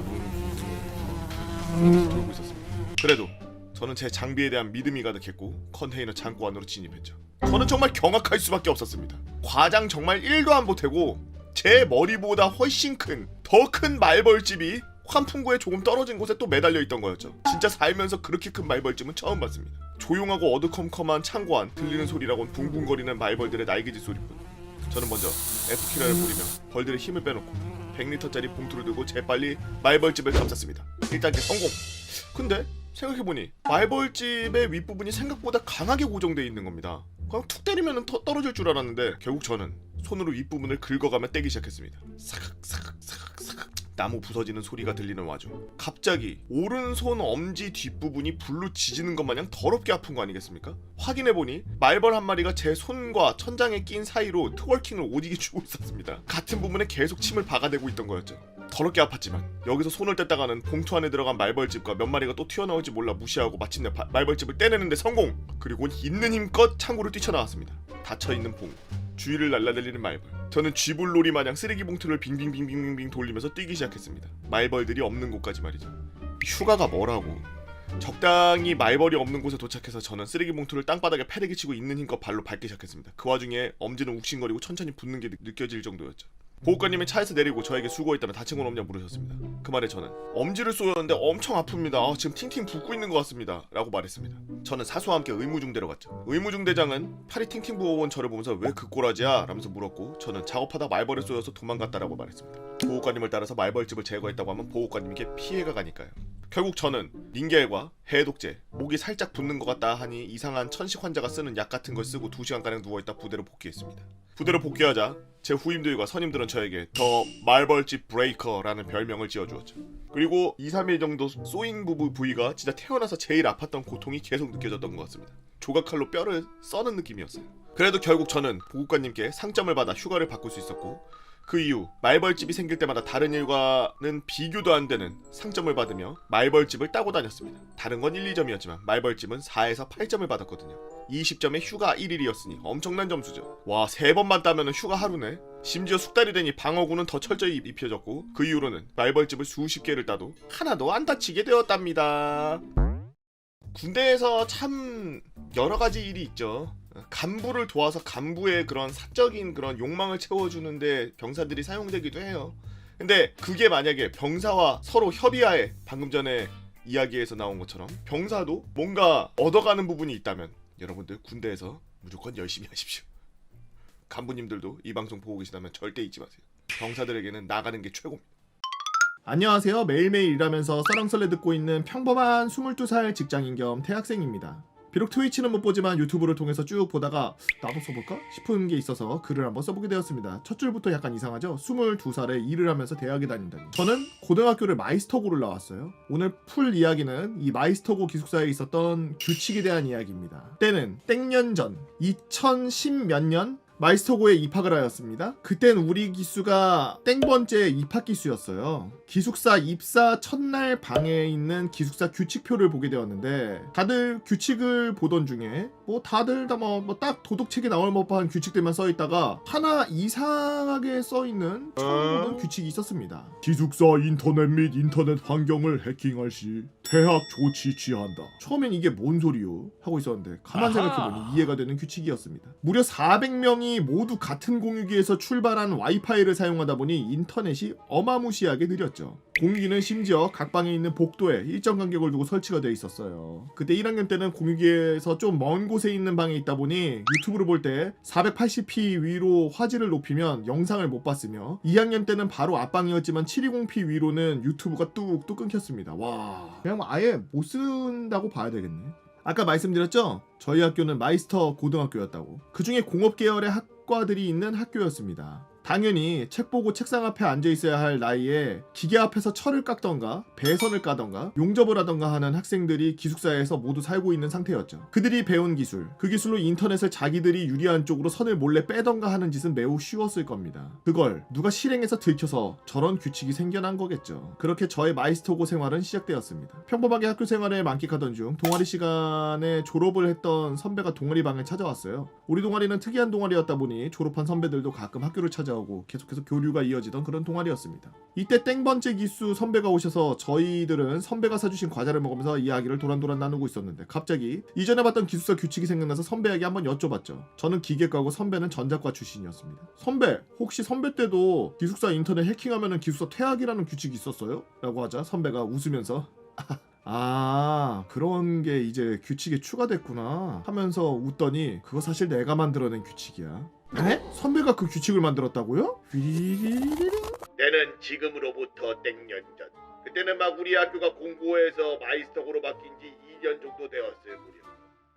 있었습니다. 그래도 저는 제 장비에 대한 믿음이 가득했고 컨테이너 창고 안으로 진입했죠. 저는 정말 경악할 수밖에 없었습니다. 과장 정말 1도 안 보태고 제 머리보다 훨씬 더 큰 말벌집이 환풍구에 조금 떨어진 곳에 또 매달려 있던 거였죠. 진짜 살면서 그렇게 큰 말벌집은 처음 봤습니다. 조용하고 어두컴컴한 창고 안, 들리는 소리라곤 붕붕거리는 말벌들의 날개짓 소리뿐. 저는 먼저 F키를 부리며 벌들의 힘을 빼놓고 100리터짜리 봉투를 들고 재빨리 말벌집을 감쌌습니다. 1단계 성공! 근데 생각해보니 말벌집의 윗부분이 생각보다 강하게 고정되어 있는 겁니다. 그냥 툭 때리면 떨어질 줄 알았는데 결국 저는 손으로 윗부분을 긁어가며 떼기 시작했습니다. 사각 사각 사각 사각 나무 부서지는 소리가 들리는 와중 갑자기 오른손 엄지 뒷부분이 불로 지지는 것 마냥 더럽게 아픈 거 아니겠습니까? 확인해보니 말벌 한 마리가 제 손과 천장에 낀 사이로 트월킹을 오지게 추고 있었습니다. 같은 부분에 계속 침을 박아대고 있던 거였죠. 더럽게 아팠지만 여기서 손을 뗐다가는 봉투 안에 들어간 말벌집과 몇 마리가 또 튀어나올지 몰라 무시하고 마침내 말벌집을 떼내는데 성공! 그리고 있는 힘껏 창고를 뛰쳐나왔습니다. 닫혀있는 봉, 주위를 날라다니는 말벌. 저는 쥐불놀이 마냥 쓰레기 봉투를 빙빙빙빙빙 돌리면서 뛰기 시작했습니다. 말벌들이 없는 곳까지 말이죠. 휴가가 뭐라고. 적당히 말벌이 없는 곳에 도착해서 저는 쓰레기 봉투를 땅바닥에 패대기 치고 있는 힘껏 발로 밟기 시작했습니다. 그 와중에 엄지는 욱신거리고 천천히 붓는 게 느껴질 정도였죠. 보호관님이 차에서 내리고 저에게 수고했다며 다친 건 없냐 물으셨습니다. 그 말에 저는 엄지를 쏘였는데 엄청 아픕니다. 지금 팅팅 붓고 있는 것 같습니다. 라고 말했습니다. 저는 사수와 함께 의무중대로 갔죠. 의무중대장은 팔이 팅팅 부어온 저를 보면서 왜 그 꼬라지야? 라면서 물었고 저는 작업하다 말벌에 쏘여서 도망갔다라고 말했습니다. 보호관님을 따라서 말벌집을 제거했다고 하면 보호관님께 피해가 가니까요. 결국 저는 닌겔과 해독제, 목이 살짝 붓는 것 같다 하니 이상한 천식 환자가 쓰는 약 같은 걸 쓰고 2시간가량 누워있다 부대로 복귀했습니다. 부대로 복귀하자 제 후임들과 선임들은 저에게 더 말벌집 브레이커라는 별명을 지어주었죠. 그리고 2-3일 정도 쏘잉 부위가 진짜 태어나서 제일 아팠던 고통이 계속 느껴졌던 것 같습니다. 조각칼로 뼈를 써는 느낌이었어요. 그래도 결국 저는 보국관님께 상점을 받아 휴가를 바꿀 수 있었고 그 이후 말벌집이 생길 때마다 다른 일과는 비교도 안 되는 상점을 받으며 말벌집을 따고 다녔습니다. 다른 건 1, 2점이었지만 말벌집은 4에서 8점을 받았거든요. 20점에 휴가 1일이었으니 엄청난 점수죠. 와, 3번만 따면 휴가 하루네. 심지어 숙달이 되니 방어구는 더 철저히 입혀졌고 그 이후로는 말벌집을 수십 개를 따도 하나도 안 다치게 되었답니다. 군대에서 참 여러 가지 일이 있죠. 간부를 도와서 간부의 그런 사적인 그런 욕망을 채워주는데 병사들이 사용되기도 해요. 근데 그게 만약에 병사와 서로 협의하에 방금 전에 이야기에서 나온 것처럼 병사도 뭔가 얻어가는 부분이 있다면 여러분들 군대에서 무조건 열심히 하십시오. 간부님들도 이 방송 보고 계시다면 절대 잊지 마세요. 병사들에게는 나가는 게 최고입니다. 안녕하세요. 매일매일 일하면서 썰렁설레 듣고 있는 평범한 22살 직장인 겸 대학생입니다. 비록 트위치는 못 보지만 유튜브를 통해서 쭉 보다가 나도 써볼까 싶은 게 있어서 글을 한번 써보게 되었습니다. 첫 줄부터 약간 이상하죠? 22살에 일을 하면서 대학에 다닌다니. 저는 고등학교를 마이스터고를 나왔어요. 오늘 풀 이야기는 이 마이스터고 기숙사에 있었던 규칙에 대한 이야기입니다. 때는 땡년 전 2010 몇 년 마이스터고에 입학을 하였습니다. 그땐 우리 기수가 땡번째 입학 기수였어요. 기숙사 입사 첫날 방에 있는 기숙사 규칙표를 보게 되었는데 다들 규칙을 보던 중에 다들 다 딱 도덕책에 나올 법한 규칙들만 써있다가 하나 이상하게 써있는 처음 보던 규칙이 있었습니다. 기숙사 인터넷 및 인터넷 환경을 해킹할 시 대학 조치 취한다. 처음엔 이게 뭔 소리요? 하고 있었는데 가만 생각해보니 이해가 되는 규칙이었습니다. 무려 400명이 모두 같은 공유기에서 출발한 와이파이를 사용하다 보니 인터넷이 어마무시하게 느렸죠. 공유기는 심지어 각 방에 있는 복도에 일정 간격을 두고 설치가 되어 있었어요. 그때 1학년 때는 공유기에서 좀 먼 곳에 있는 방에 있다 보니 유튜브를 볼 때 480p 위로 화질을 높이면 영상을 못 봤으며 2학년 때는 바로 앞방이었지만 720p 위로는 유튜브가 뚝뚝 끊겼습니다. 와, 그냥 아예 못 쓴다고 봐야 되겠네. 아까 말씀드렸죠? 저희 학교는 마이스터 고등학교였다고. 그 중에 공업 계열의 학과들이 있는 학교였습니다. 당연히 책 보고 책상 앞에 앉아 있어야 할 나이에 기계 앞에서 철을 깎던가 배선을 까던가 용접을 하던가 하는 학생들이 기숙사에서 모두 살고 있는 상태였죠. 그들이 배운 기술, 그 기술로 인터넷을 자기들이 유리한 쪽으로 선을 몰래 빼던가 하는 짓은 매우 쉬웠을 겁니다. 그걸 누가 실행해서 들켜서 저런 규칙이 생겨난 거겠죠. 그렇게 저의 마이스터고 생활은 시작되었습니다. 평범하게 학교 생활을 만끽하던 중 동아리 시간에 졸업을 했던 선배가 동아리방을 찾아왔어요. 우리 동아리는 특이한 동아리였다 보니 졸업한 선배들도 가끔 학교를 찾아오고 계속해서 교류가 이어지던 그런 동아리였습니다. 이때 땡번째 기수 선배가 오셔서 저희들은 선배가 사주신 과자를 먹으면서 이야기를 도란도란 나누고 있었는데 갑자기 이전에 봤던 기숙사 규칙이 생각나서 선배에게 한번 여쭤봤죠. 저는 기계과고 선배는 전자과 출신이었습니다. 선배, 혹시 선배 때도 기숙사 인터넷 해킹하면은 기숙사 퇴학이라는 규칙이 있었어요? 라고 하자 선배가 웃으면서 아, 그런 게 이제 규칙에 추가됐구나 하면서 웃더니 그거 사실 내가 만들어낸 규칙이야. 에? 선배가 그 규칙을 만들었다고요? 때는 지금으로부터 땡년 전. 그때는 막 우리 학교가 공고에서 마이스터고로 바뀐 지 2년 정도 되었을 무렵.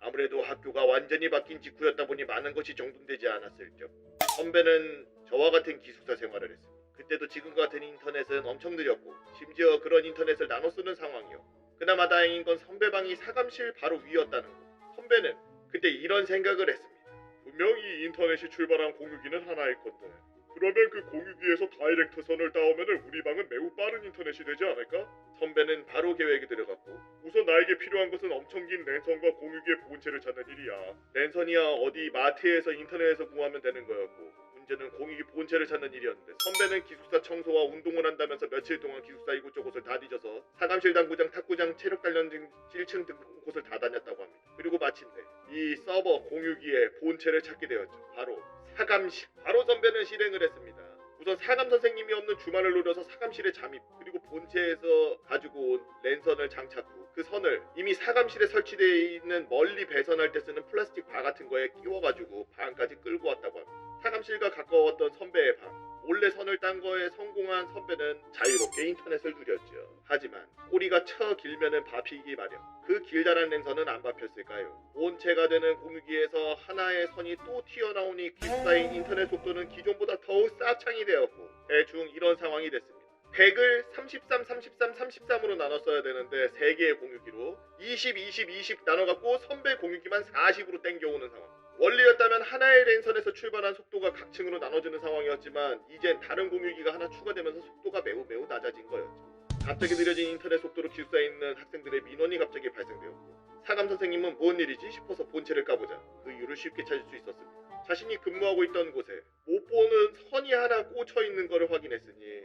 아무래도 학교가 완전히 바뀐 직후였다 보니 많은 것이 정돈되지 않았을 적. 선배는 저와 같은 기숙사 생활을 했습니다. 그때도 지금과 같은 인터넷은 엄청 느렸고 심지어 그런 인터넷을 나눠 쓰는 상황이요. 그나마 다행인 건 선배방이 사감실 바로 위였다는 거. 선배는 그때 이런 생각을 했습니다. 분명히 인터넷이 출발한 공유기는 하나일 건데 그러면 그 공유기에서 다이렉트 선을 따오면 우리 방은 매우 빠른 인터넷이 되지 않을까? 선배는 바로 계획에 들어갔고 우선 나에게 필요한 것은 엄청 긴 랜선과 공유기의 본체를 찾는 일이야. 랜선이야 어디 마트에서 인터넷에서 구하면 되는 거였고 문제는 공유기 본체를 찾는 일이었는데 선배는 기숙사 청소와 운동을 한다면서 며칠 동안 기숙사 이곳저곳을 다 뒤져서 사감실 당구장, 탁구장, 체력 단련 등 1층 등 곳을 다 다녔다고 합니다. 그리고 마침내 이 서버 공유기의 본체를 찾게 되었죠. 바로 사감실. 바로 선배는 실행을 했습니다. 우선 사감 선생님이 없는 주말을 노려서 사감실에 잠입 그리고 본체에서 가지고 온 랜선을 장착 후 그 선을 이미 사감실에 설치되어 있는 멀리 배선할 때 쓰는 플라스틱 바 같은 거에 끼워가지고 방까지 끌고 왔다고 합니다. 사감실과 가까웠던 선배의 방. 몰래 선을 딴 거에 성공한 선배는 자유롭게 인터넷을 누렸죠. 하지만 꼬리가 쳐 길면은 밟히기 마련. 그 길다란 랜선은 안 밟혔을까요? 본체가 되는 공유기에서 하나의 선이 또 튀어나오니 기숙사의 인터넷 속도는 기존보다 더욱 쌉창이 되었고 대충 이런 상황이 됐습니다. 100을 33, 33, 33으로 나눴어야 되는데 3개의 공유기로 20, 20, 20 나눠갖고 선배 공유기만 40으로 땡겨오는 상황. 원리였다면 하나의 랜선에서 출발한 속도가 각 층으로 나눠지는 상황이었지만 이젠 다른 공유기가 하나 추가되면서 속도가 매우 나아진 거였죠. 갑자기 느려진 인터넷 속도로 기숙사에 있는 학생들의 민원이 갑자기 발생되었고 사감 선생님은 뭔 일이지 싶어서 본체를 까보자 그 이유를 쉽게 찾을 수 있었습니다. 자신이 근무하고 있던 곳에 못 보는 선이 하나 꽂혀 있는 것을 확인했으니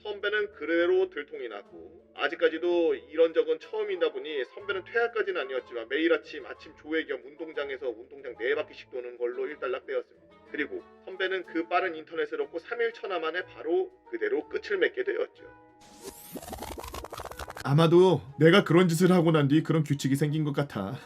선배는 그대로 들통이 났고 아직까지도 이런 적은 처음이다 보니 선배는 퇴학까지는 아니었지만 매일 아침 조회 겸 운동장에서 운동장 4바퀴씩 도는 걸로 일단락되었습니다. 그리고 선배는 그 빠른 인터넷을 얻고 3일 천하 만에 바로 그대로 끝을 맺게 되었죠. 아마도 내가 그런 짓을 하고 난 뒤 그런 규칙이 생긴 것 같아.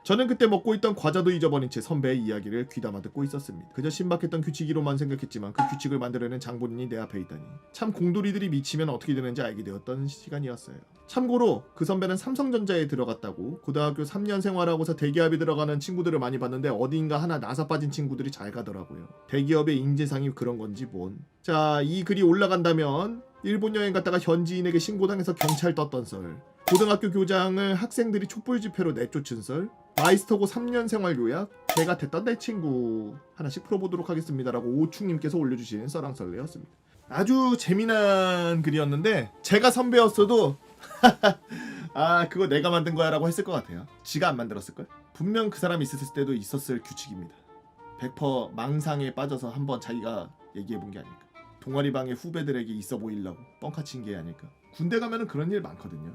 저는 그때 먹고 있던 과자도 잊어버린 채 선배의 이야기를 귀담아 듣고 있었습니다. 그저 신박했던 규칙이로만 생각했지만 그 규칙을 만들어낸 장본인이 내 앞에 있다니 참 공돌이들이 미치면 어떻게 되는지 알게 되었던 시간이었어요. 참고로 그 선배는 삼성전자에 들어갔다고 고등학교 3년 생활하고서 대기업에 들어가는 친구들을 많이 봤는데 어딘가 하나 나사 빠진 친구들이 잘 가더라고요. 대기업의 인재상이 그런 건지 뭔. 자, 이 글이 올라간다면 일본 여행 갔다가 현지인에게 신고당해서 경찰 떴던 썰, 고등학교 교장을 학생들이 촛불 집회로 내쫓은 썰, 마이스터고 3년 생활 요약, 제가 됐던 내 친구 하나씩 풀어보도록 하겠습니다라고 오충님께서 올려주신 썰랑썰레였습니다. 아주 재미난 글이었는데 제가 선배였어도 아 그거 내가 만든 거야 라고 했을 것 같아요. 지가 안 만들었을걸? 분명 그 사람이 있었을 때도 있었을 규칙입니다. 100% 망상에 빠져서 한번 자기가 얘기해본 게 아닐까. 동아리방의 후배들에게 있어 보이려고 뻥카 친 게 아닐까. 군대 가면은 그런 일 많거든요.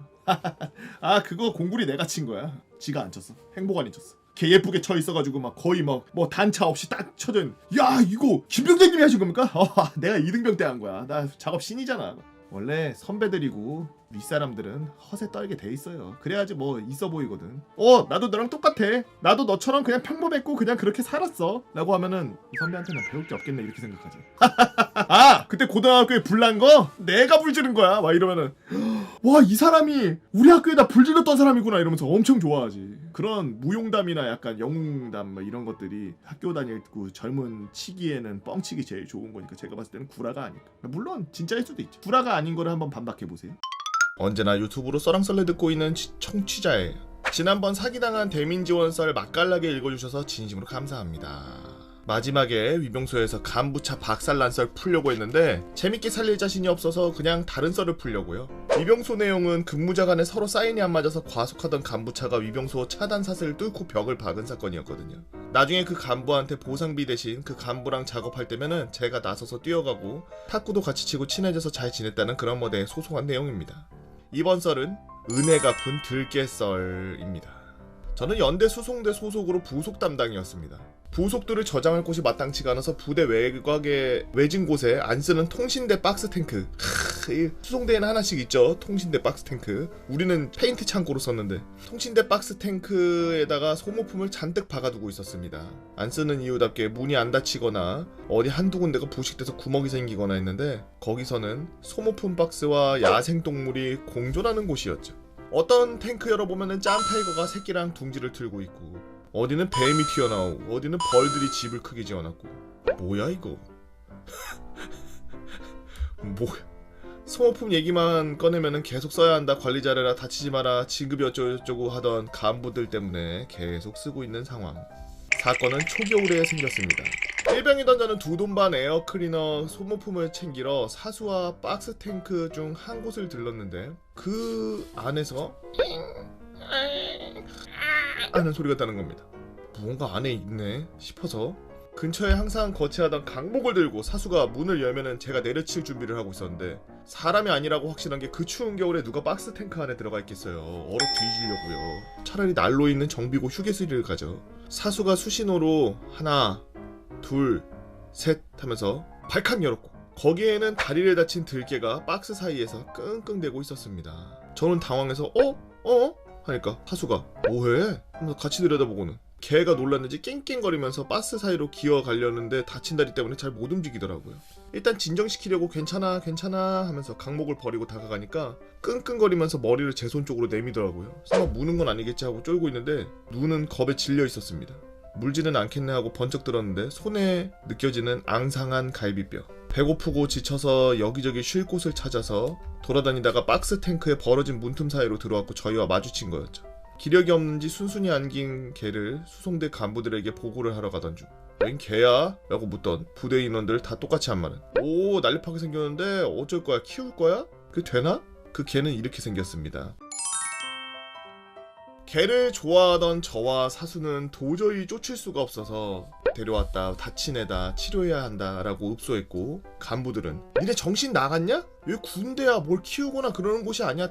아 그거 공구리 내가 친 거야. 지가 안 쳤어. 행복안이 쳤어. 개 예쁘게 쳐 있어가지고 막 거의 막 뭐 단차 없이 딱 쳐져 있는. 야 이거 김병장님이 하신 겁니까? 내가 2등병 때 한 거야. 나 작업 신이잖아. 원래 선배들이고 윗사람들은 허세 떨게 돼 있어요. 그래야지 뭐 있어 보이거든. 나도 너랑 똑같아. 나도 너처럼 그냥 평범했고 그냥 그렇게 살았어 라고 하면은 이 선배한테는 배울 게 없겠네 이렇게 생각하지. 아 그때 고등학교에 불난 거 내가 불 지른 거야 막 이러면은 와, 이 사람이 우리 학교에다 불 질렀던 사람이구나 이러면서 엄청 좋아하지. 그런 무용담이나 약간 영웅담 뭐 이런 것들이 학교 다닐 그 젊은 치기에는 뻥치기 제일 좋은 거니까 제가 봤을 때는 구라가 아닐까. 물론 진짜일 수도 있죠. 구라가 아닌 거를 한번 반박해 보세요. 언제나 유튜브로 썰랑썰레 듣고 있는 청취자예요. 지난번 사기당한 대민지원 썰 맛깔나게 읽어주셔서 진심으로 감사합니다. 마지막에 위병소에서 간부차 박살난 썰 풀려고 했는데 재밌게 살릴 자신이 없어서 그냥 다른 썰을 풀려고요. 위병소 내용은 근무자 간에 서로 사인이 안 맞아서 과속하던 간부차가 위병소 차단 사슬을 뚫고 벽을 박은 사건이었거든요. 나중에 그 간부한테 보상비 대신 그 간부랑 작업할 때면은 제가 나서서 뛰어가고 탁구도 같이 치고 친해져서 잘 지냈다는 그런 뭐대의 소소한 내용입니다. 이번 썰은 은혜 갚은 들깨 썰입니다. 저는 연대 수송대 소속으로 부속 담당이었습니다. 부속들을 저장할 곳이 마땅치가 않아서 부대 외곽에 외진 곳에 안 쓰는 통신대 박스 탱크. 수송대에는 하나씩 있죠. 통신대 박스 탱크. 우리는 페인트 창고로 썼는데 통신대 박스 탱크에다가 소모품을 잔뜩 박아두고 있었습니다. 안 쓰는 이유답게 문이 안 닫히거나 어디 한두 군데가 부식돼서 구멍이 생기거나 했는데 거기서는 소모품 박스와 야생동물이 공존하는 곳이었죠. 어떤 탱크 열어보면은 짬타이거가 새끼랑 둥지를 틀고 있고 어디는 뱀이 튀어나오고 어디는 벌들이 집을 크게 지어놨고 뭐야 이거 뭐야. 소모품 얘기만 꺼내면은 계속 써야 한다, 관리 잘해라, 다치지 마라, 진급이 어쩌고저쩌고 하던 간부들 때문에 계속 쓰고 있는 상황. 사건은 초겨울에 생겼습니다. 일병이 던져는 2돈 반 에어클리너 소모품을 챙기러 사수와 박스 탱크 중 한 곳을 들렀는데 그 안에서 하는 소리가 나는 겁니다. 무언가 안에 있네 싶어서 근처에 항상 거치하던 강목을 들고 사수가 문을 열면은 제가 내려칠 준비를 하고 있었는데 사람이 아니라고 확신한 게 그 추운 겨울에 누가 박스 탱크 안에 들어가 있겠어요. 얼어 뒤지려고요. 차라리 난로 있는 정비고 휴게소를 가죠. 사수가 수신호로 하나 둘 셋 하면서 발칵 열었고 거기에는 다리를 다친 들개가 박스 사이에서 끙끙대고 있었습니다. 저는 당황해서 하니까 사수가 뭐해? 하면서 같이 들여다보고는 개가 놀랐는지 낑낑거리면서 박스 사이로 기어가려는데 다친 다리 때문에 잘 못 움직이더라고요. 일단 진정시키려고 괜찮아 하면서 강목을 버리고 다가가니까 끙끙거리면서 머리를 제 손 쪽으로 내미더라고요. 설마 무는 건 아니겠지 하고 쫄고 있는데 눈은 겁에 질려 있었습니다. 물지는 않겠네 하고 번쩍 들었는데 손에 느껴지는 앙상한 갈비뼈. 배고프고 지쳐서 여기저기 쉴 곳을 찾아서 돌아다니다가 박스 탱크에 벌어진 문틈 사이로 들어왔고 저희와 마주친 거였죠. 기력이 없는지 순순히 안긴 개를 수송대 간부들에게 보고를 하러 가던 중 웬 개야? 라고 묻던 부대 인원들 다 똑같이 한 말은 오 난립하게 생겼는데 어쩔 거야? 키울 거야? 그게 되나? 그 개는 이렇게 생겼습니다. 개를 좋아하던 저와 사수는 도저히 쫓을 수가 없어서 데려왔다, 다친 애다, 치료해야 한다 라고 읍소했고 간부들은 니네 정신 나갔냐? 왜 군대야, 뭘 키우거나 그러는 곳이 아니야.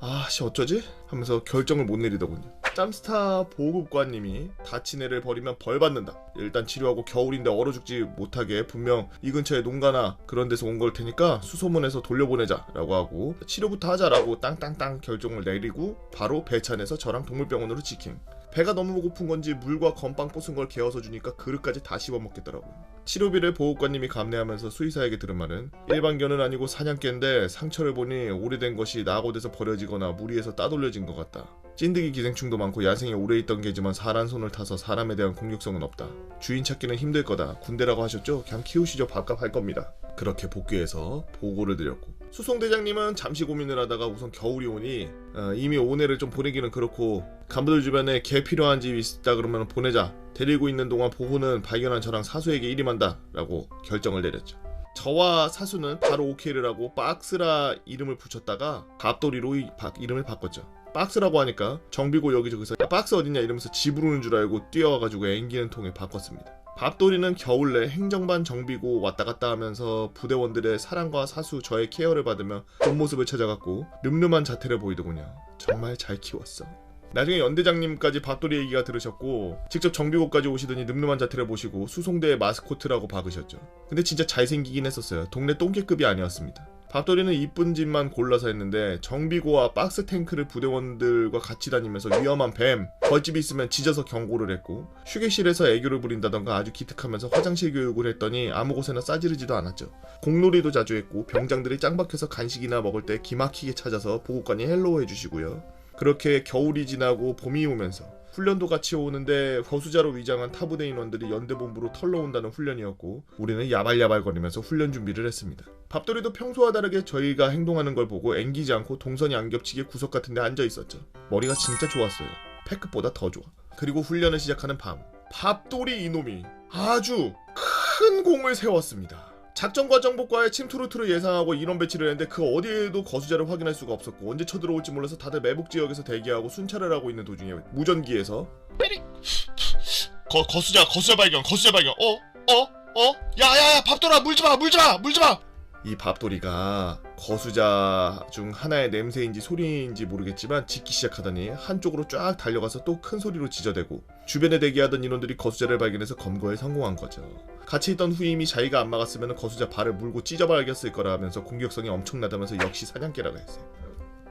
아씨 어쩌지? 하면서 결정을 못 내리더군요. 짬스타 보급관님이 다친 애를 버리면 벌 받는다. 일단 치료하고 겨울인데 얼어 죽지 못하게 분명 이 근처에 농가나 그런 데서 온 걸 테니까 수소문해서 돌려보내자 라고 하고 치료부터 하자라고 땅땅땅 결정을 내리고 바로 배차 내서 저랑 동물병원으로 직행. 배가 너무 고픈 건지 물과 건빵 부순 걸 개어서 주니까 그릇까지 다 씹어먹겠더라고요. 치료비를 보호관님이 감내하면서 수의사에게 들은 말은 일반견은 아니고 사냥개인데 상처를 보니 오래된 것이 낙오돼서 버려지거나 무리해서 따돌려진 것 같다. 찐득이 기생충도 많고 야생에 오래 있던 개지만 사람 손을 타서 사람에 대한 공격성은 없다. 주인 찾기는 힘들 거다. 군대라고 하셨죠? 그냥 키우시죠. 밥값 할 겁니다. 그렇게 복귀해서 보고를 드렸고 수송대장님은 잠시 고민을 하다가 우선 겨울이 오니 이미 오내를 좀 보내기는 그렇고 간부들 주변에 개 필요한 집 있다 그러면 보내자. 데리고 있는 동안 보호는 발견한 저랑 사수에게 일임한다 라고 결정을 내렸죠. 저와 사수는 바로 오케이를 하고 박스라 이름을 붙였다가 갑돌이로 이름을 바꿨죠. 박스라고 하니까 정비고 여기저기서 야, 박스 어딨냐 이러면서 집 부르는 줄 알고 뛰어와가지고 앵기는 통에 바꿨습니다. 밥돌이는 겨울 내 행정반 정비고 왔다갔다 하면서 부대원들의 사랑과 사수 저의 케어를 받으며 본 모습을 찾아갔고 늠름한 자태를 보이더군요. 정말 잘 키웠어. 나중에 연대장님까지 밥돌이 얘기가 들으셨고 직접 정비고까지 오시더니 늠름한 자태를 보시고 수송대의 마스코트라고 박으셨죠. 근데 진짜 잘생기긴 했었어요. 동네 똥개급이 아니었습니다. 밥돌이는 이쁜 집만 골라서 했는데 정비고와 박스 탱크를 부대원들과 같이 다니면서 위험한 뱀, 벌집이 있으면 짖어서 경고를 했고 휴게실에서 애교를 부린다던가 아주 기특하면서 화장실 교육을 했더니 아무 곳에나 싸지르지도 않았죠. 공놀이도 자주 했고 병장들이 짱 박혀서 간식이나 먹을 때 기막히게 찾아서 보고관이 헬로우 해주시고요. 그렇게 겨울이 지나고 봄이 오면서 훈련도 같이 오는데 거수자로 위장한 타부대 인원들이 연대본부로 털러온다는 훈련이었고 우리는 야발야발거리면서 훈련 준비를 했습니다. 밥돌이도 평소와 다르게 저희가 행동하는 걸 보고 앵기지 않고 동선이 안 겹치게 구석 같은 데 앉아 있었죠. 머리가 진짜 좋았어요. 패급보다 더 좋아. 그리고 훈련을 시작하는 밤, 밥돌이 이놈이 아주 큰 공을 세웠습니다. 작전과 정보과의 침투루트를 예상하고 인원 배치를 했는데 그 어디에도 거수자를 확인할 수가 없었고 언제 쳐들어올지 몰라서 다들 매복 지역에서 대기하고 순찰을 하고 있는 도중에 무전기에서 거수자 발견 야야야 밥돌아 물지마 이 밥돌이가 거수자 중 하나의 냄새인지 소리인지 모르겠지만 짖기 시작하더니 한쪽으로 쫙 달려가서 또 큰 소리로 짖어대고 주변에 대기하던 인원들이 거수자를 발견해서 검거에 성공한 거죠. 같이 있던 후임이 자기가 안 막았으면 거수자 발을 물고 찢어버렸을 거라 하면서 공격성이 엄청나다면서 역시 사냥개라고 했어요.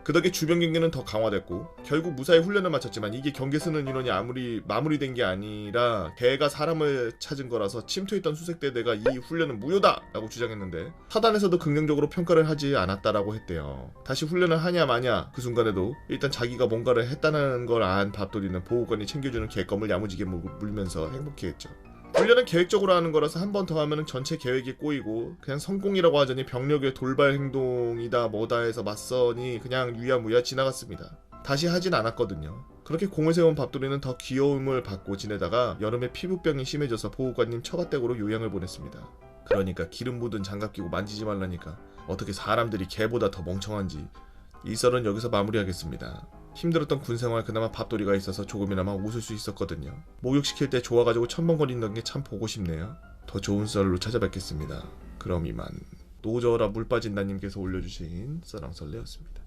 그 덕에 주변 경계는 더 강화됐고 결국 무사히 훈련을 마쳤지만 이게 경계 쓰는 인원이 아무리 마무리된 게 아니라 개가 사람을 찾은 거라서 침투했던 수색대대가 이 훈련은 무효다! 라고 주장했는데 사단에서도 긍정적으로 평가를 하지 않았다라고 했대요. 다시 훈련을 하냐 마냐 그 순간에도 일단 자기가 뭔가를 했다는 걸 안 밥돌이는 보호관이 챙겨주는 개껌을 야무지게 물면서 행복해했죠. 훈련은 계획적으로 하는 거라서 한 번 더 하면 전체 계획이 꼬이고 그냥 성공이라고 하자니 병력의 돌발 행동이다 뭐다 해서 맞서니 그냥 유야무야 지나갔습니다. 다시 하진 않았거든요. 그렇게 공을 세운 밥돌이는 더 귀여움을 받고 지내다가 여름에 피부병이 심해져서 보호관님 처가댁으로 요양을 보냈습니다. 그러니까 기름 묻은 장갑 끼고 만지지 말라니까 어떻게 사람들이 개보다 더 멍청한지. 이 썰은 여기서 마무리하겠습니다. 힘들었던 군생활 그나마 밥돌이가 있어서 조금이나마 웃을 수 있었거든요. 목욕시킬 때 좋아가지고 첨벙거리는 게 참 보고 싶네요. 더 좋은 썰로 찾아뵙겠습니다. 그럼 이만. 노저라 물 빠진다님께서 올려주신 썰랑썰레였습니다.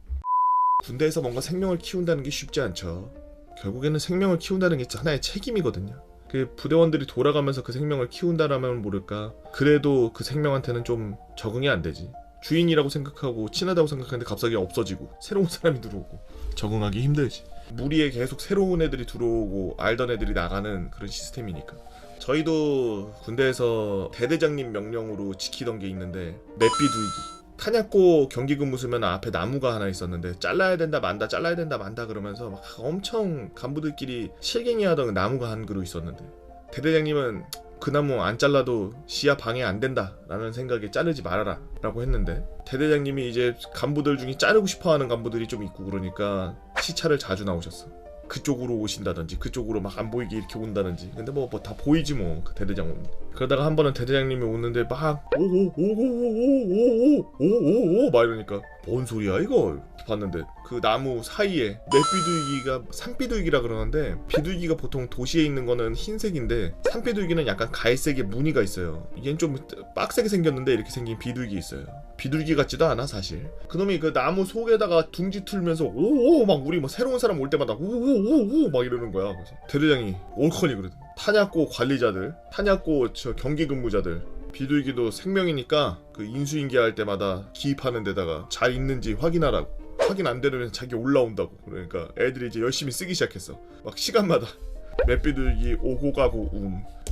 군대에서 뭔가 생명을 키운다는 게 쉽지 않죠. 결국에는 생명을 키운다는 게 하나의 책임이거든요. 그 부대원들이 돌아가면서 그 생명을 키운다라면 모를까 그래도 그 생명한테는 좀 적응이 안 되지. 주인이라고 생각하고 친하다고 생각하는데 갑자기 없어지고 새로운 사람이 들어오고 적응하기 힘들지. 무리에 계속 새로운 애들이 들어오고 알던 애들이 나가는 그런 시스템이니까. 저희도 군대에서 대대장님 명령으로 지키던 게 있는데 맵비두기 탄약고 경기 근무 쓰면 앞에 나무가 하나 있었는데 잘라야 된다 만다 그러면서 막 엄청 간부들끼리 실갱이 하던 나무가 한 그루 있었는데 대대장님은 그 나무 안 잘라도 시야 방해 안 된다 라는 생각에 자르지 말아라 라고 했는데 대대장님이 이제 간부들 중에 자르고 싶어하는 간부들이 좀 있고 그러니까 시차를 자주 나오셨어. 그쪽으로 오신다든지 그쪽으로 막 안 보이게 이렇게 온다든지. 근데 뭐 다 보이지 뭐 그 대대장 오는데. 그러다가 한 번은 대대장님이 오는데 막 오오오오오오오오오오오 막 이러니까 뭔 소리야 이거 봤는데 그 나무 사이에 맵비둘기가 산비둘기라 그러는데 비둘기가 보통 도시에 있는 거는 흰색인데 산비둘기는 약간 갈색의 무늬가 있어요. 얘는 좀 빡세게 생겼는데 이렇게 생긴 비둘기 있어요. 비둘기 같지도 않아 사실. 그놈이 그 나무 속에다가 둥지 틀면서 오오 막 우리 뭐 새로운 사람 올 때마다 오오오오 막 이러는 거야. 그래서 대대장이 올커니 그러더니 탄약고 관리자들, 탄약고 저 경기 근무자들 비둘기도 생명이니까 그 인수인계할 때마다 기입하는 데다가 잘 있는지 확인하라고. 확인 안 되면 자기 올라온다고. 그러니까 애들이 이제 열심히 쓰기 시작했어. 막 시간마다 맵비둘기 오고 가고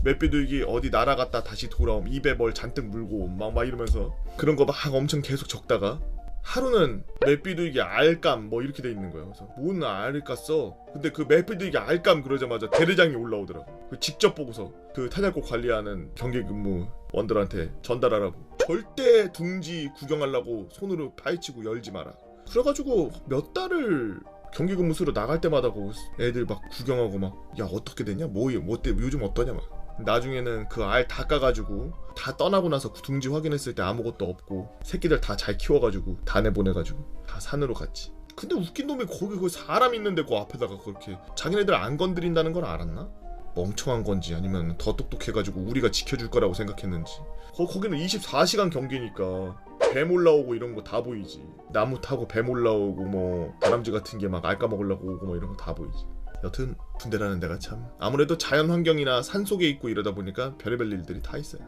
맵비둘기 어디 날아갔다 다시 돌아옴 입에 뭘 잔뜩 물고 옴 막 이러면서 그런 거 막 엄청 계속 적다가 하루는 맵비둘기 알감 뭐 이렇게 돼 있는 거야. 그래서 뭔 알을 깠어. 근데 그 맵비둘기 알감 그러자마자 대대장이 올라오더라고. 그 직접 보고서 그 탄약고 관리하는 경기 근무 원들한테 전달하라고. 절대 둥지 구경하려고 손으로 파헤치고 열지 마라. 그래가지고 몇 달을 경기 근무소로 나갈 때마다 그 애들 막 구경하고 막 야 어떻게 됐냐 뭐 어때 요즘 어떠냐 막. 나중에는 그 알 다 까가지고 다 떠나고 나서 둥지 확인했을 때 아무것도 없고 새끼들 다 잘 키워가지고 다 내보내가지고 다 산으로 갔지. 근데 웃긴 놈이 거기 그 사람 있는데 그 앞에다가 그렇게 자기네들 안 건드린다는 걸 알았나? 멍청한 건지 아니면 더 똑똑해가지고 우리가 지켜줄 거라고 생각했는지. 거기는 24시간 경기니까 뱀 올라오고 이런 거 다 보이지. 나무 타고 뱀 올라오고 뭐 다람쥐 같은 게 막 알 까먹으려고 오고 뭐 이런 거 다 보이지. 여튼 군대라는 데가 참 아무래도 자연 환경이나 산 속에 있고 이러다 보니까 별의별 일들이 다 있어요.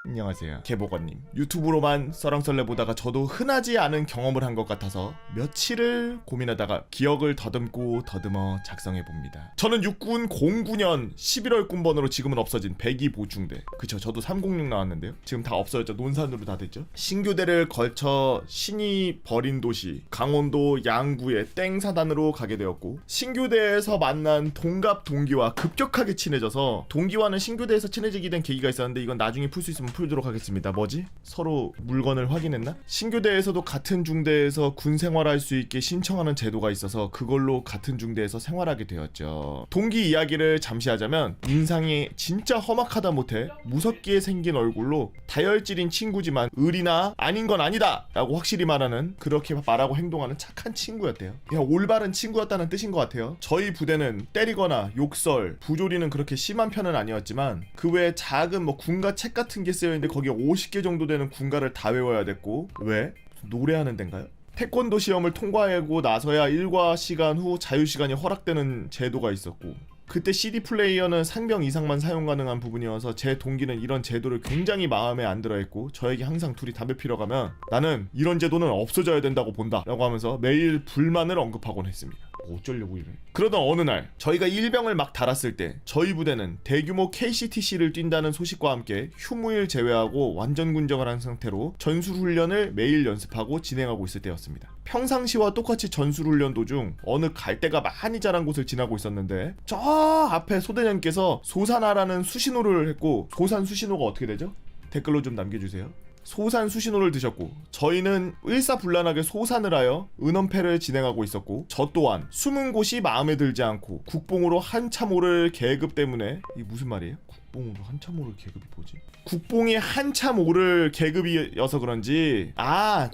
안녕하세요, 개보건님. 유튜브로만 썰렁썰레 보다가 저도 흔하지 않은 경험을 한 것 같아서 며칠을 고민하다가 기억을 더듬고 더듬어 작성해봅니다. 저는 육군 09년 11월 군번으로 지금은 없어진 102 보충대, 그쵸, 저도 306 나왔는데요. 지금 다 없어졌죠. 논산으로 다 됐죠. 신교대를 걸쳐 신이 버린 도시 강원도 양구의 땡사단으로 가게 되었고, 신교대에서 만난 동갑 동기와 급격하게 친해져서, 동기와는 신교대에서 친해지게 된 계기가 있었는데 이건 나중에 풀 수 있으면 풀도록 하겠습니다. 뭐지? 서로 물건을 확인했나? 신교대에서도 같은 중대에서 군 생활할 수 있게 신청하는 제도가 있어서 그걸로 같은 중대에서 생활하게 되었죠. 동기 이야기를 잠시 하자면, 인상이 진짜 험악하다 못해 무섭게 생긴 얼굴로 다혈질인 친구지만 의리나 아닌 건 아니다 라고 확실히 말하는, 그렇게 말하고 행동하는 착한 친구였대요. 그냥 올바른 친구였다는 뜻인 것 같아요. 저희 부대는 때리거나 욕설, 부조리는 그렇게 심한 편은 아니었지만 그 외에 작은 뭐 군가 책 같은 게 쓰여있는데 거기에 50개 정도 되는 군가를 다 외워야 됐고, 왜? 노래하는 데인가요? 태권도 시험을 통과하고 나서야 일과 시간 후 자유시간이 허락되는 제도가 있었고, 그때 CD 플레이어는 상병 이상만 사용 가능한 부분이어서 제 동기는 이런 제도를 굉장히 마음에 안 들어했고, 저에게 항상 둘이 담배 피러 가면 나는 이런 제도는 없어져야 된다고 본다 라고 하면서 매일 불만을 언급하곤 했습니다. 어쩌려고 이래. 그러던 어느 날 저희가 일병을 막 달았을 때 저희 부대는 대규모 KCTC를 뛴다는 소식과 함께 휴무일 제외하고 완전 군정을 한 상태로 전술훈련을 매일 연습하고 진행하고 있을 때였습니다. 평상시와 똑같이 전술훈련 도중 어느 갈대가 많이 자란 곳을 지나고 있었는데, 저 앞에 소대장께서 소산하라는 수신호를 했고, 소산 수신호가 어떻게 되죠? 댓글로 좀 남겨주세요. 소산 수신호를 드셨고, 저희는 일사불란하게 소산을 하여 은원패를 진행하고 있었고, 저 또한 숨은 곳이 마음에 들지 않고 국봉으로 한참 오를 계급 때문에, 이게 무슨 말이에요? 국봉으로 한참 오를 계급이 뭐지? 국봉이 한참 오를 계급이어서 그런지,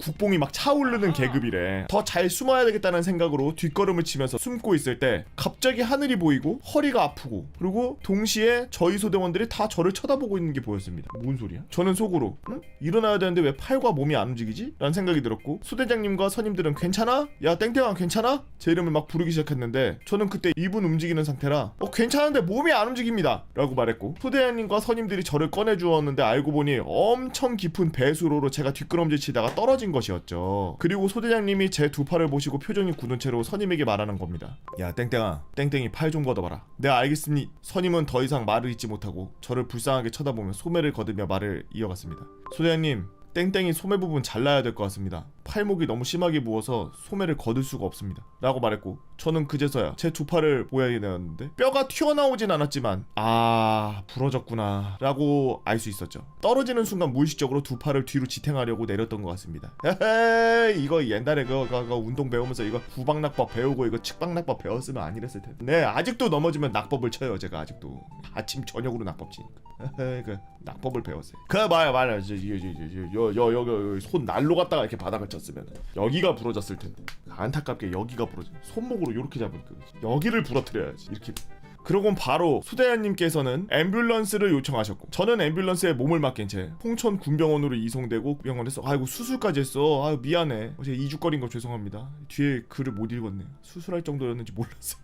국봉이 막 차오르는 계급이래. 더 잘 숨어야 되겠다는 생각으로 뒷걸음을 치면서 숨고 있을 때 갑자기 하늘이 보이고 허리가 아프고, 그리고 동시에 저희 소대원들이 다 저를 쳐다보고 있는 게 보였습니다. 뭔 소리야? 저는 속으로 일어나야 되는데 왜 팔과 몸이 안 움직이지? 라는 생각이 들었고, 소대장님과 선임들은 괜찮아? 야 땡땡아 괜찮아? 제 이름을 막 부르기 시작했는데, 저는 그때 입은 움직이는 상태라 괜찮은데 몸이 안 움직입니다 라고 말했고, 소대장님과 선임들이 저를 꺼내주었는데 알고 보니 엄청 깊은 배수로로 제가 뒷걸음질 치다가 떨어진 것이었죠. 그리고 소대장님이 제 두 팔을 보시고 표정이 굳은 채로 선임에게 말하는 겁니다. 야 땡땡아, 땡땡이 팔 좀 걷어봐라. 네 알겠습니. 선임은 더 이상 말을 잇지 못하고 저를 불쌍하게 쳐다보며 소매를 거두며 말을 이어갔습니다. 소대장님, 땡땡이 소매 부분 잘라야 될 것 같습니다. 팔목이 너무 심하게 부어서 소매를 거둘 수가 없습니다 라고 말했고, 저는 그제서야 제 두 팔을 보게 되었는데 뼈가 튀어나오진 않았지만 부러졌구나 라고 알 수 있었죠. 떨어지는 순간 무의식적으로 두 팔을 뒤로 지탱하려고 내렸던 것 같습니다. 헤헤이, 이거 옛날에 그거 운동 배우면서 이거 구박낙법 배우고 이거 측박낙법 배웠으면 안 이랬을 텐데. 네, 아직도 넘어지면 낙법을 쳐요. 제가 아직도 아침 저녁으로 낙법 치니까. 그 낙법을 배웠어요. 맞아 여기 손 날로 갔다가 이렇게 바닥을 쳤으면 여기가 부러졌을 텐데, 안타깝게 여기가 부러져. 손목으로 이렇게 잡으니까 여기를 부러뜨려야지 이렇게. 그러곤 바로 소대장님께서는 앰뷸런스를 요청하셨고, 저는 앰뷸런스에 몸을 맡긴 채 홍천 군병원으로 이송되고 병원에서 아이고 수술까지 했어. 아유 미안해. 어제 2주거린 거 죄송합니다. 뒤에 글을 못 읽었네. 수술할 정도였는지 몰랐어.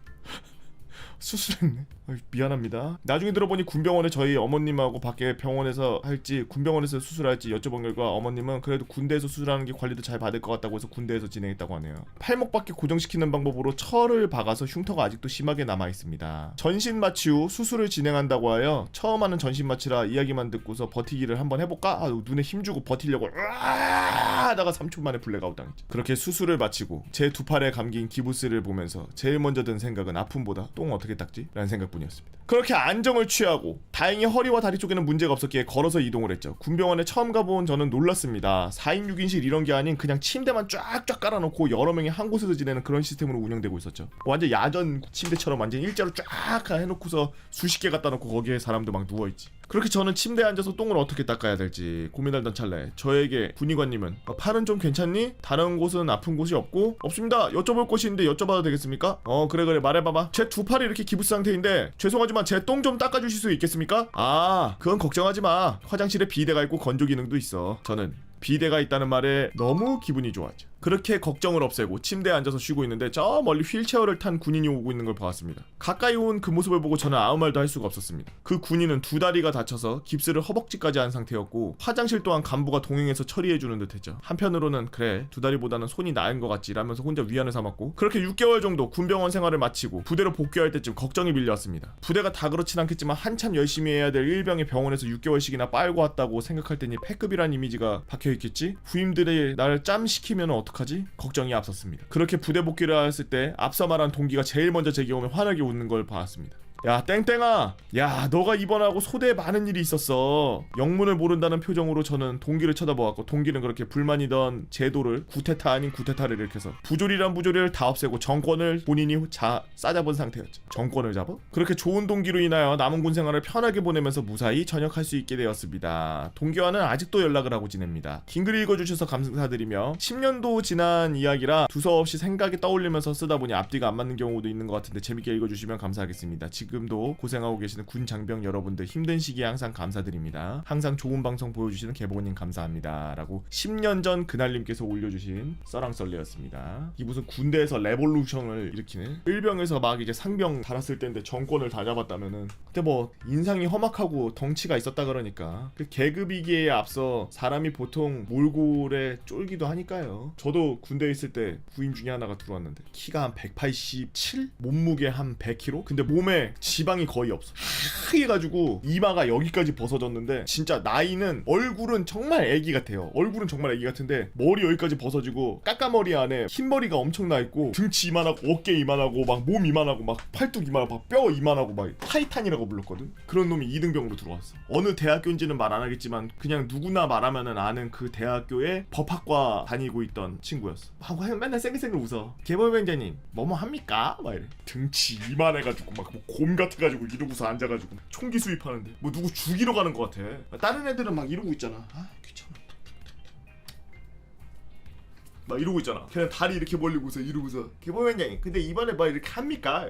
수술했네. 미안합니다. 나중에 들어보니 군병원에 저희 어머님하고 밖에 병원에서 할지 군병원에서 수술할지 여쭤본 결과 어머님은 그래도 군대에서 수술하는 게 관리도 잘 받을 것 같다고 해서 군대에서 진행했다고 하네요. 팔목밖에 고정시키는 방법으로 철을 박아서 흉터가 아직도 심하게 남아있습니다. 전신마취 후 수술을 진행한다고 하여 처음 하는 전신마취라 이야기만 듣고서 버티기를 한번 해볼까? 눈에 힘주고 버티려고 하다가 3초 만에 블랙아웃 당했죠. 그렇게 수술을 마치고 제 두 팔에 감긴 기부스를 보면서 제일 먼저 든 생각은 아픔보다 똥 어떻게 닦지? 라는 생각뿐이었습니다. 그렇게 안정을 취하고 다행히 허리와 다리 쪽에는 문제가 없었기에 걸어서 이동을 했죠. 군병원에 처음 가본 저는 놀랐습니다. 4인 6인실 이런 게 아닌 그냥 침대만 쫙쫙 깔아놓고 여러 명이 한 곳에서 지내는 그런 시스템으로 운영되고 있었죠. 완전 야전 침대처럼 완전 일자로 쫙 해놓고서 수십 개 갖다 놓고 거기에 사람들 막 누워있지. 그렇게 저는 침대에 앉아서 똥을 어떻게 닦아야 될지 고민하던 찰나에 저에게 군의관님은 팔은 좀 괜찮니? 다른 곳은 아픈 곳이 없고? 없습니다. 여쭤볼 곳이 있는데 여쭤봐도 되겠습니까? 그래 말해봐봐. 제 두 팔이 이렇게 기부 상태인데 죄송하지만 제 똥 좀 닦아주실 수 있겠습니까? 그건 걱정하지마. 화장실에 비데가 있고 건조 기능도 있어. 저는 비데가 있다는 말에 너무 기분이 좋았죠. 그렇게 걱정을 없애고 침대에 앉아서 쉬고 있는데 저 멀리 휠체어를 탄 군인이 오고 있는 걸 보았습니다. 가까이 온 그 모습을 보고 저는 아무 말도 할 수가 없었습니다. 그 군인은 두 다리가 다쳐서 깁스를 허벅지까지 한 상태였고 화장실 또한 간부가 동행해서 처리해주는 듯했죠. 한편으로는 그래 두 다리보다는 손이 나은 것 같지 라면서 혼자 위안을 삼았고 그렇게 6개월 정도 군병원 생활을 마치고 부대로 복귀할 때쯤 걱정이 밀려왔습니다. 부대가 다 그렇진 않겠지만 한참 열심히 해야 될 일병의 병원에서 6개월씩이나 빨고 왔다고 생각할 때니 패급이란 이미지가 박혀있겠지? 부임들이 나를 짬시키면 어떡하지? 걱정이 앞섰습니다. 그렇게 부대 복귀를 했을 때 앞서 말한 동기가 제일 먼저 제게 오면 환하게 웃는 걸 봤습니다. 야 땡땡아, 야 너가 입원하고 소대에 많은 일이 있었어. 영문을 모른다는 표정으로 저는 동기를 쳐다보았고 동기는 그렇게 불만이던 제도를 구테타 아닌 구테타를 일으켜서 부조리란 부조리를 다 없애고 정권을 본인이 싸잡은 상태였죠. 정권을 잡아? 그렇게 좋은 동기로 인하여 남은 군 생활을 편하게 보내면서 무사히 전역할 수 있게 되었습니다. 동기와는 아직도 연락을 하고 지냅니다. 긴 글 읽어주셔서 감사드리며 10년도 지난 이야기라 두서없이 생각이 떠올리면서 쓰다 보니 앞뒤가 안 맞는 경우도 있는 것 같은데 재밌게 읽어주시면 감사하겠습니다. 지금도 고생하고 계시는 군 장병 여러분들 힘든 시기에 항상 감사드립니다. 항상 좋은 방송 보여주시는 개보님 감사합니다 라고 10년 전 그날님께서 올려주신 써랑썰레였습니다. 이 무슨 군대에서 레볼루션을 일으키는 일병에서 막 이제 상병 달았을 때인데 정권을 다 잡았다면은 그때 뭐 인상이 험악하고 덩치가 있었다 그러니까 그 계급이기에 앞서 사람이 보통 몰골에 쫄기도 하니까요. 저도 군대에 있을 때 부임 중에 하나가 들어왔는데 키가 한 187? 몸무게 한 100kg? 근데 몸에 지방이 거의 없어. 하얘가지고 이마가 여기까지 벗어졌는데 진짜 나이는 얼굴은 정말 애기 같아요. 얼굴은 정말 애기 같은데 머리 여기까지 벗어지고 까까머리 안에 흰머리가 엄청 나있고 등치 이만하고 어깨 이만하고 막 몸 이만하고 막 팔뚝 이만하고 막 뼈 이만하고 막 타이탄이라고 불렀거든. 그런 놈이 2등병으로 들어왔어. 어느 대학교인지는 말 안 하겠지만 그냥 누구나 말하면은 아는 그 대학교의 법학과 다니고 있던 친구였어. 하고 맨날 쌩글쌩글 웃어. 개벌병자님 뭐뭐 합니까? 막 이래. 등치 이만해가지고 막 곰 같아가지고 이러고서 앉아가지고 총기 수입하는데 뭐 누구 죽이러 가는 것 같아. 다른 애들은 막 이러고 있잖아. 아 귀찮아. 막 이러고 있잖아. 그냥 다리 이렇게 벌리고서 이러고서 개보면장님 근데 이번에 막 이렇게 합니까?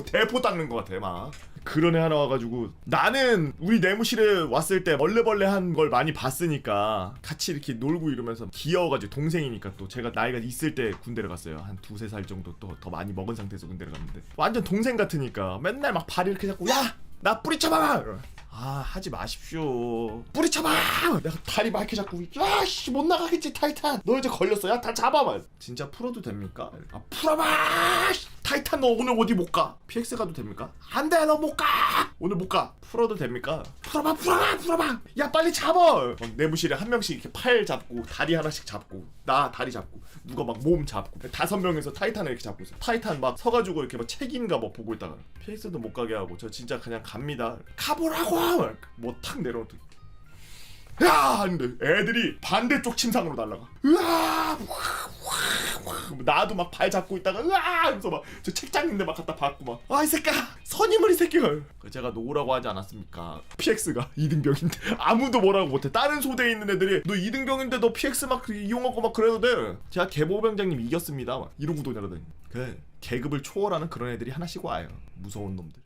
대포 닦는 것 같아 막. 그런 애 하나 와가지고 나는 우리 내무실에 왔을 때 벌레 한 걸 많이 봤으니까 같이 이렇게 놀고 이러면서 귀여워가지고 동생이니까 또 제가 나이가 있을 때 군대를 갔어요. 한 2-3살 정도 또 더 많이 먹은 상태에서 군대를 갔는데 완전 동생 같으니까 맨날 막 발이 이렇게 잡고 야! 나 뿌리쳐봐! 아 하지 마십시오. 뿌리쳐봐! 내가 다리 막 이렇게 잡고 야씨 못 나가겠지 타이탄 너 이제 걸렸어 야 다 잡아봐. 진짜 풀어도 됩니까? 아 풀어봐! 타이탄 너 오늘 어디 못 가? PX 가도 됩니까? 안돼 너 못 가! 오늘 못 가! 풀어도 됩니까? 풀어봐! 야 빨리 잡아! 막 내무실에 한 명씩 이렇게 팔 잡고 다리 하나씩 잡고 나 다리 잡고 누가 막 몸 잡고 5명에서 타이탄을 이렇게 잡고 있어. 타이탄 막 서가지고 이렇게 막 책인가 뭐 보고 있다가 PX도 못 가게 하고 저 진짜 그냥 갑니다. 가보라고! 뭐 탁 내려놓고 야! 하는데 애들이 반대쪽 침상으로 날아가. 으아! 나도 막 발 잡고 있다가 으아! 하면서 막 저 책장인데 막 갖다 받고 막 아 이 새끼야! 선임을 이 새끼가! 제가 노라고 하지 않았습니까? PX가 2등병인데 아무도 뭐라고 못해. 다른 소대에 있는 애들이 너 2등병인데 너 PX 막 이용하고 막 그래도 돼. 제가 개보병장님 이겼습니다 막 이러고 도냐라더니 그 계급을 초월하는 그런 애들이 하나씩 와요. 무서운 놈들.